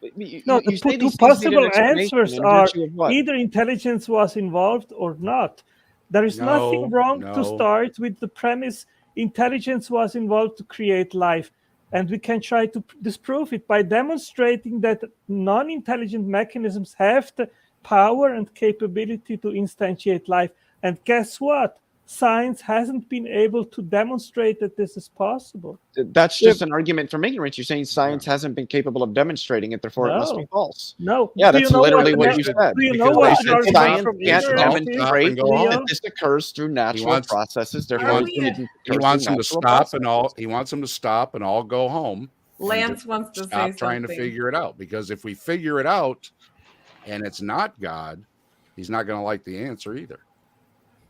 The two possible answers are either intelligence was involved or not. There is nothing wrong to start with the premise intelligence was involved to create life, and we can try to disprove it by demonstrating that non-intelligent mechanisms have the power and capability to instantiate life. And guess what? Science hasn't been able to demonstrate that this is possible. That's just an argument from ignorance. You're saying science hasn't been capable of demonstrating it, therefore it must be false. No. Yeah, that's literally what you said. Do you know what science can't demonstrate that this occurs through natural processes. Therefore, he wants them to stop and all. He wants them to stop and all go home. Lance wants to stop trying to figure it out, because if we figure it out and it's not God, he's not going to like the answer either.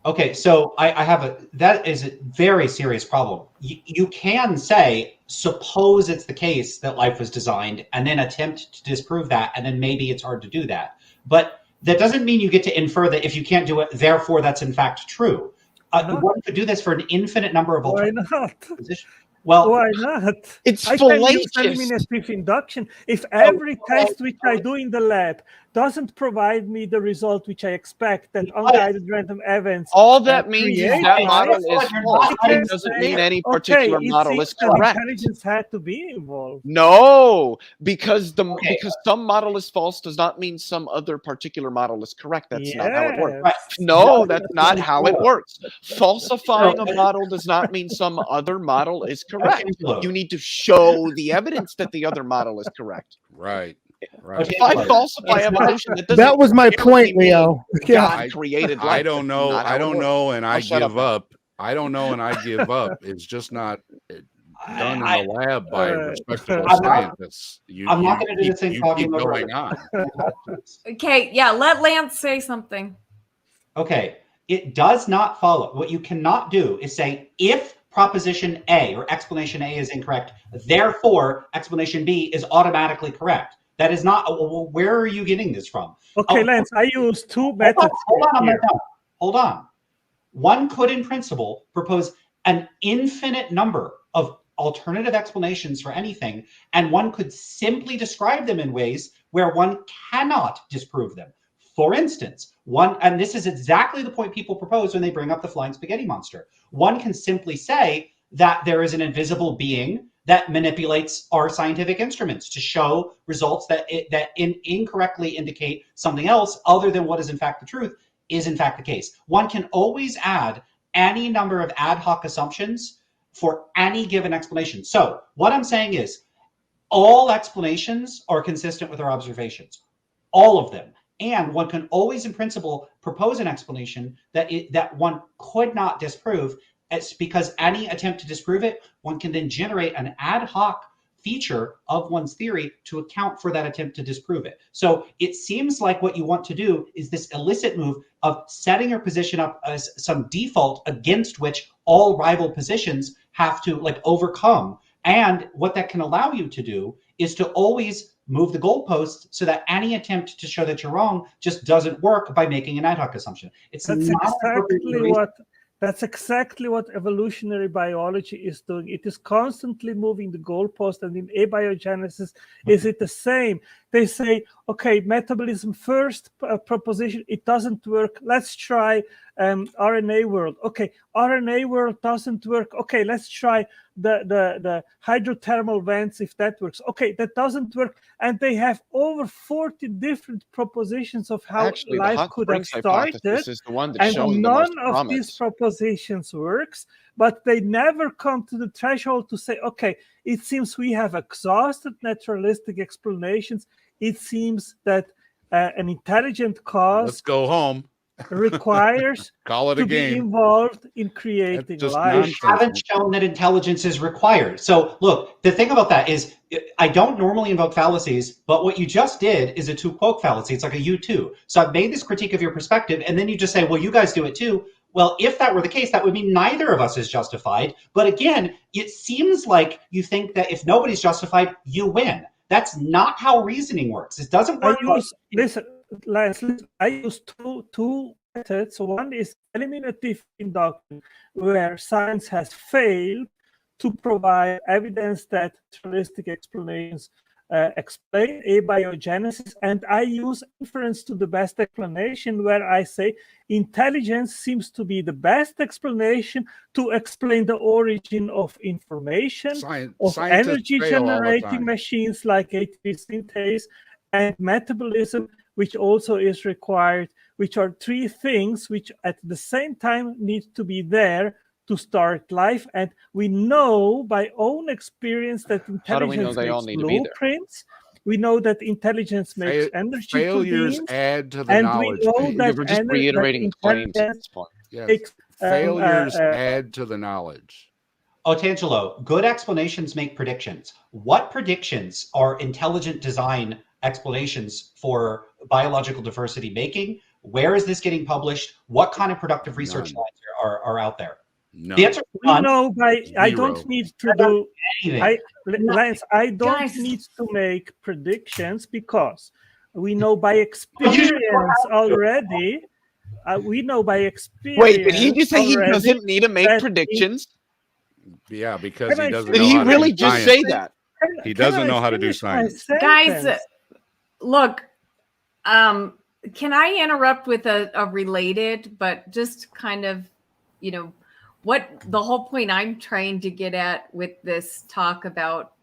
Okay, so that is a very serious problem. You can say, suppose it's the case that life was designed, and then attempt to disprove that, and then maybe it's hard to do that. But that doesn't mean you get to infer that if you can't do it, therefore that's in fact true. One could do this for an infinite number of alternate positions. Well, why not? It's I can use eliminative induction. If every test which I do in the lab doesn't provide me the result which I expect, that unguided random events. All that means is that model is false. It doesn't mean any particular model is correct. Intelligence had to be involved. No, because some model is false does not mean some other particular model is correct. That's not how it works. Right. No, that's not how it works. Falsifying a model does not mean some other model is correct. You need to show the evidence that the other model is correct. Right. Right. If I falsify evolution, that was my point, Leo. God created life. I don't know, and I give up. I don't know, and I give up. It's just not done in the lab by respectable scientists. I'm not going to do this thing talking keep going on. Okay, yeah, let Lance say something. Okay, it does not follow. What you cannot do is say, if proposition A or explanation A is incorrect, therefore explanation B is automatically correct. That is not. Where are you getting this from? Okay, Lance, I use two methods. Hold on. One could, in principle, propose an infinite number of alternative explanations for anything, and one could simply describe them in ways where one cannot disprove them. For instance, and this is exactly the point people propose when they bring up the flying spaghetti monster. One can simply say that there is an invisible being that manipulates our scientific instruments to show results that incorrectly indicate something else other than what is in fact the truth is in fact the case. One can always add any number of ad hoc assumptions for any given explanation. So what I'm saying is all explanations are consistent with our observations, all of them. And one can always in principle propose an explanation that one could not disprove. It's because any attempt to disprove it, one can then generate an ad hoc feature of one's theory to account for that attempt to disprove it. So it seems like what you want to do is this illicit move of setting your position up as some default against which all rival positions have to overcome. And what that can allow you to do is to always move the goalposts so that any attempt to show that you're wrong just doesn't work by making an ad hoc assumption. That's exactly what evolutionary biology is doing. It is constantly moving the goalpost, and in abiogenesis, is it the same? They say, okay, metabolism first proposition, it doesn't work. Let's try RNA world. Okay, RNA world doesn't work. Okay, let's try the hydrothermal vents if that works. Okay, that doesn't work. And they have over 40 different propositions of how life could have started. Is the one and none of these propositions works, but they never come to the threshold to say, okay, it seems we have exhausted naturalistic explanations. It seems that an intelligent cause let's go home requires call it to a game. Be involved in creating life. You haven't shown that intelligence is required. So look, the thing about that is I don't normally invoke fallacies, but what you just did is a two quote fallacy. It's like a U2. So I've made this critique of your perspective, and then you just say, well, you guys do it too. Well, if that were the case, that would mean neither of us is justified. But again, it seems like you think that if nobody's justified, you win. That's not how reasoning works. It doesn't work. I use two methods. One is eliminative induction, where science has failed to provide evidence that naturalistic explanations explain abiogenesis, and I use inference to the best explanation, where I say intelligence seems to be the best explanation to explain the origin of information, of energy generating machines like ATP synthase, and metabolism, which also is required, which are three things which at the same time need to be there to start life. And we know by own experience that intelligence makes blueprints. We know that intelligence makes energy failures add to the knowledge. We know that we're just reiterating claims at this point. Yes. Failures add to the knowledge. Otangelo, good explanations make predictions. What predictions are intelligent design explanations for biological diversity making? Where is this getting published? What kind of productive research lines are out there? No. The answer is none. No, I don't need to do Lance, I don't need to make predictions, because we know by experience already. We know by experience. Wait, did he just say he doesn't need to make predictions? Yeah, because he doesn't. Did he really just say that? He doesn't know how to do science. Guys, look, Can I interrupt with a related, but just kind of, what the whole point I'm trying to get at with this talk about,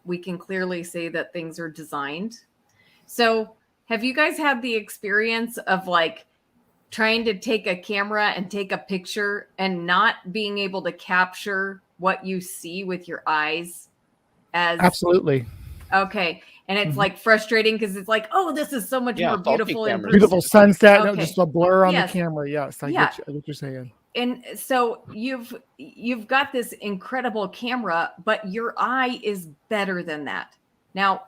we can clearly say that things are designed. So have you guys had the experience of like trying to take a camera and take a picture and not being able to capture what you see with your eyes? Absolutely. Okay. And it's like frustrating because it's like, oh, this is so much more beautiful. Beautiful sunset. No, just a blur on the camera. Yes, I get what you're saying. And so you've got this incredible camera, but your eye is better than that. Now,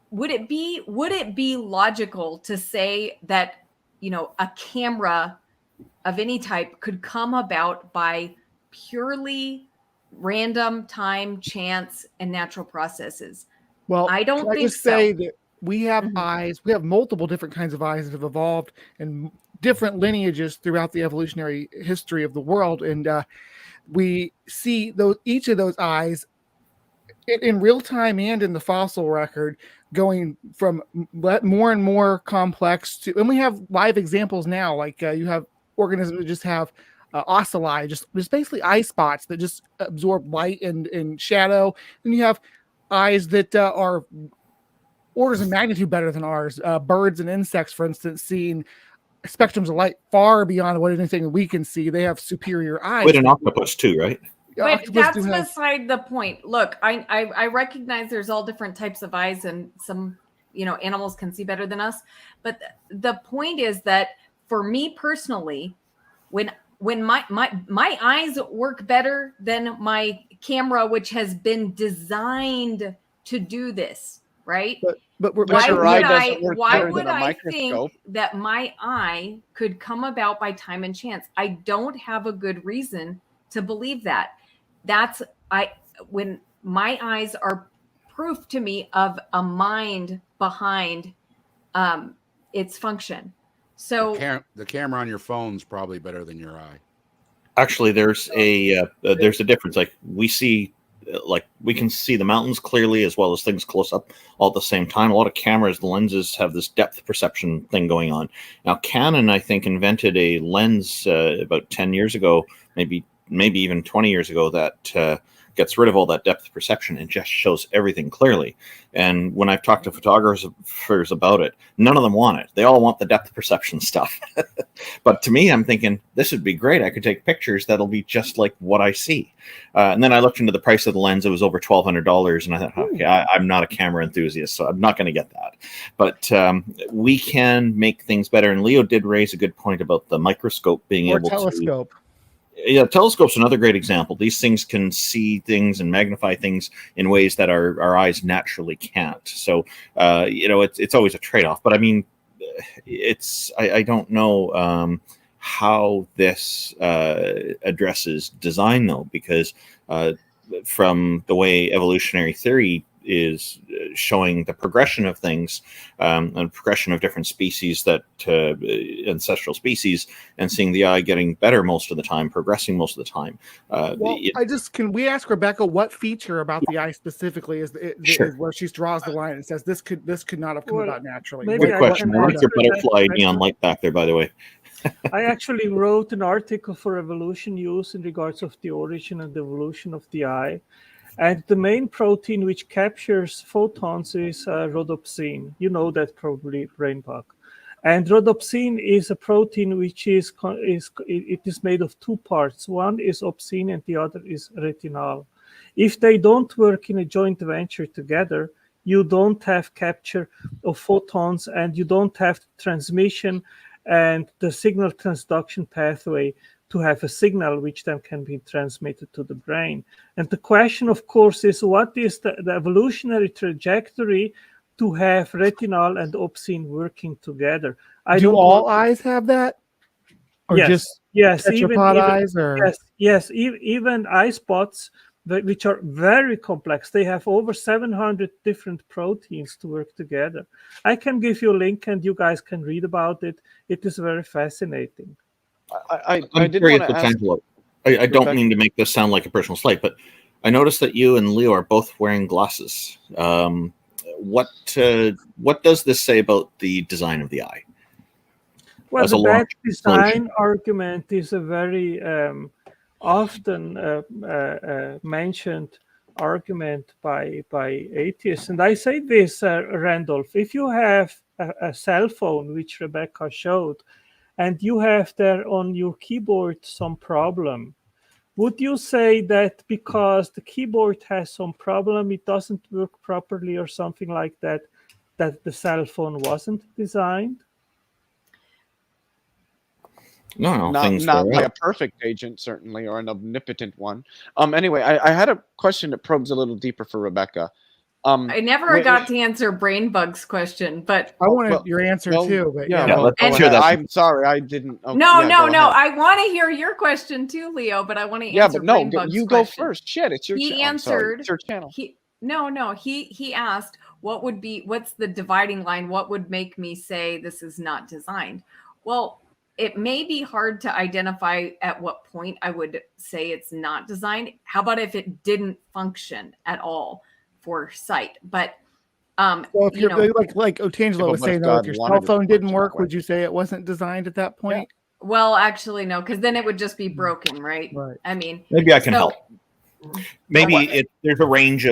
would it be logical to say that, a camera of any type could come about by purely random time, chance, and natural processes? Well, I don't think just say that we have eyes. We have multiple different kinds of eyes that have evolved in different lineages throughout the evolutionary history of the world, and we see each of those eyes in real time and in the fossil record going from more and more complex to, and we have live examples now, like you have organisms that just have ocelli, just basically eye spots that just absorb light and shadow. And you have eyes that are orders of magnitude better than ours. Birds and insects, for instance, seeing spectrums of light far beyond what anything we can see. They have superior eyes. With an octopus too, right? But that's beside the point. Look, I recognize there's all different types of eyes, and some, animals can see better than us. But the point is that for me personally, when my eyes work better than my camera, which has been designed to do this, right? But why would I think that my eye could come about by time and chance? I don't have a good reason to believe that. When my eyes are proof to me of a mind behind its function. So the camera on your phone's probably better than your eye. Actually, there's a difference. Like we can see the mountains clearly as well as things close up all at the same time. A lot of cameras, the lenses have this depth perception thing going on. Now, Canon, I think, invented a lens about 10 years ago, maybe even 20 years ago, that gets rid of all that depth perception and just shows everything clearly. And when I've talked to photographers about it, none of them want it. They all want the depth perception stuff. But to me, I'm thinking, this would be great. I could take pictures that'll be just like what I see. And then I looked into the price of the lens. It was over $1,200. And I thought, okay, I'm not a camera enthusiast, so I'm not going to get that. But we can make things better. And Leo did raise a good point about the microscope being able telescope. Yeah, telescope's another great example. These things can see things and magnify things in ways that our eyes naturally can't. So, it's always a trade-off. But I mean, I don't know how this addresses design, though, because from the way evolutionary theory is showing the progression of things and progression of different species, that ancestral species, and seeing the eye getting better most of the time, progressing most of the time. Can we ask Rebekah what feature about the eye specifically is where she draws the line and says this could not have come about naturally? Good question. I like your butterfly neon light back there, by the way. I actually wrote an article for Evolution News in regards of the origin and evolution of the eye. And the main protein which captures photons is rhodopsin. You know that probably, Brainbug. And rhodopsin is a protein which is made of two parts. One is opsin and the other is retinal. If they don't work in a joint venture together, you don't have capture of photons, and you don't have transmission and the signal transduction pathway to have a signal which then can be transmitted to the brain. And the question, of course, is what is the evolutionary trajectory to have retinal and opsin working together? Do all eyes have that? Or yes, even eyes? Or? Yes, even eye spots, which are very complex. They have over 700 different proteins to work together. I can give you a link and you guys can read about it. It is very fascinating. I'm curious, Otangelo. I don't mean to make this sound like a personal slight, but I noticed that you and Leo are both wearing glasses. what does this say about the design of the eye? Well, the bad design argument is a very often mentioned argument by atheists. And I say this, Randolph, if you have a cell phone, which Rebekah showed, and you have there on your keyboard some problem, would you say that because the keyboard has some problem, it doesn't work properly or something like that, that the cell phone wasn't designed? No, not by a perfect agent, certainly, or an omnipotent one. Anyway, I had a question that probes a little deeper for Rebekah. I never got to answer Brainbug's question, but I wanted your answer too. But I'm sorry, I didn't. Oh, no. I want to hear your question too, Leo. But I want to answer. Yeah, but you go first. Shit, it's your. He answered. It's your channel. He asked, what's the dividing line? What would make me say this is not designed? Well, it may be hard to identify at what point I would say it's not designed. How about if it didn't function at all for sight? But well, if you're like Otangelo was saying, though, if your cell phone didn't work, would you say it wasn't designed at that point? Yeah. Well, actually, no, because then it would just be broken, right? Right. I mean, maybe I can help. Maybe there's a range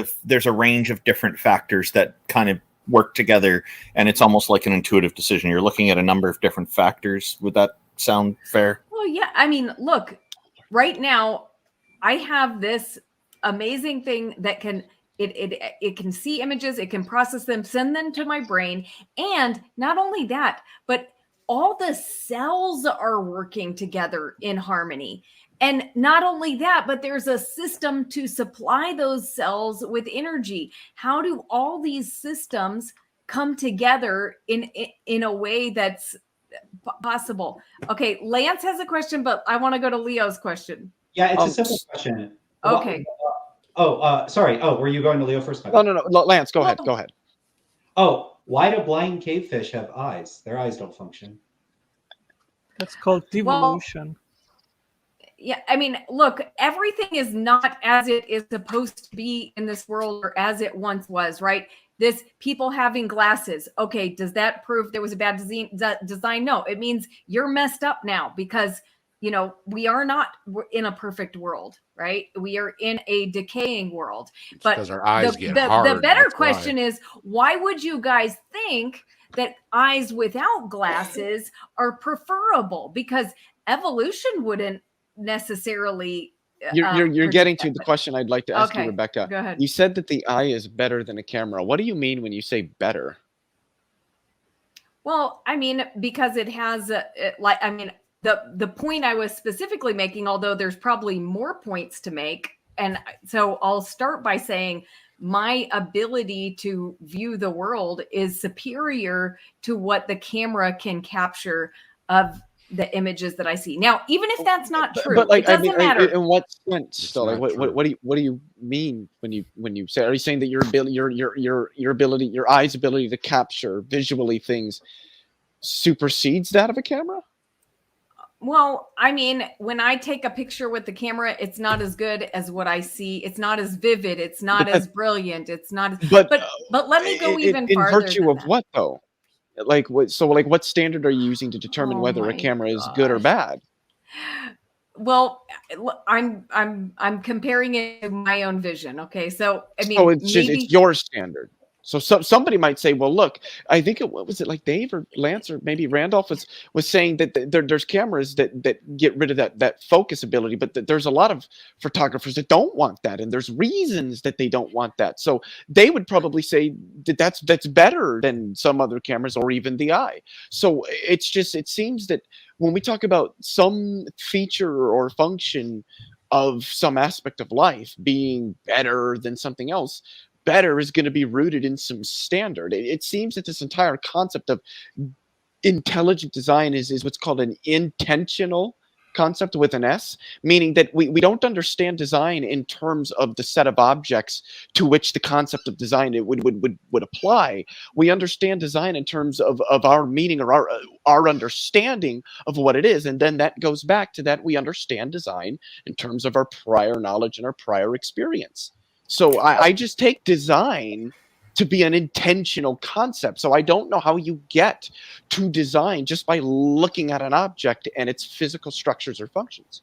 of different factors that kind of work together, and it's almost like an intuitive decision. You're looking at a number of different factors. Would that sound fair? Well, yeah. I mean, look, right now I have this amazing thing that can it can see images, it can process them, send them to my brain, and not only that, but all the cells are working together in harmony. And not only that, but there's a system to supply those cells with energy. How do all these systems come together in a way that's possible? Okay, Lance has a question, but I want to go to Leo's question. Yeah, it's a simple question. Okay. Sorry. Oh, were you going to Leo first? No. Lance, go ahead. Go ahead. Oh, why do blind cavefish have eyes? Their eyes don't function. That's called devolution. Yeah, I mean, look, everything is not as it is supposed to be in this world or as it once was, right? This people having glasses. Okay, does that prove there was a bad design? No, it means you're messed up now because, we are not in a perfect world, right? We are in a decaying world. But because our eyes get hard. The better question is, why would you guys think that eyes without glasses are preferable? Because evolution wouldn't necessarily you're getting to the question I'd like to ask you, Rebekah. Go ahead. You said that the eye is better than a camera. What do you mean when you say better? Well, I mean, because it has the point I was specifically making, although there's probably more points to make. And so I'll start by saying my ability to view the world is superior to what the camera can capture of the images that I see. Now, even if that's not true, but it doesn't matter. In what sense? So, like, what do you mean when you say? Are you saying that your ability, your eye's ability to capture visually things supersedes that of a camera? Well, I mean, when I take a picture with the camera, it's not as good as what I see. It's not as vivid. It's not as brilliant. It's not. But let me go even farther. In virtue of what, though? Like what? So, like, what standard are you using to determine whether a camera is good or bad? Well, I'm comparing it to my own vision. Okay, so I mean, so it's your standard. So somebody might say, well, look, I think what was it, like Dave or Lance or maybe Randolph was saying that there's cameras that get rid of that focus ability, but there's a lot of photographers that don't want that, and there's reasons that they don't want that. So they would probably say that's better than some other cameras or even the eye. So it seems that when we talk about some feature or function of some aspect of life being better than something else, better is going to be rooted in some standard. It seems that this entire concept of intelligent design is what's called an intentional concept with an S, meaning that we don't understand design in terms of the set of objects to which the concept of design would apply. We understand design in terms of our meaning or our understanding of what it is, and then that goes back to that we understand design in terms of our prior knowledge and our prior experience. So I just take design to be an intentional concept. So I don't know how you get to design just by looking at an object and its physical structures or functions.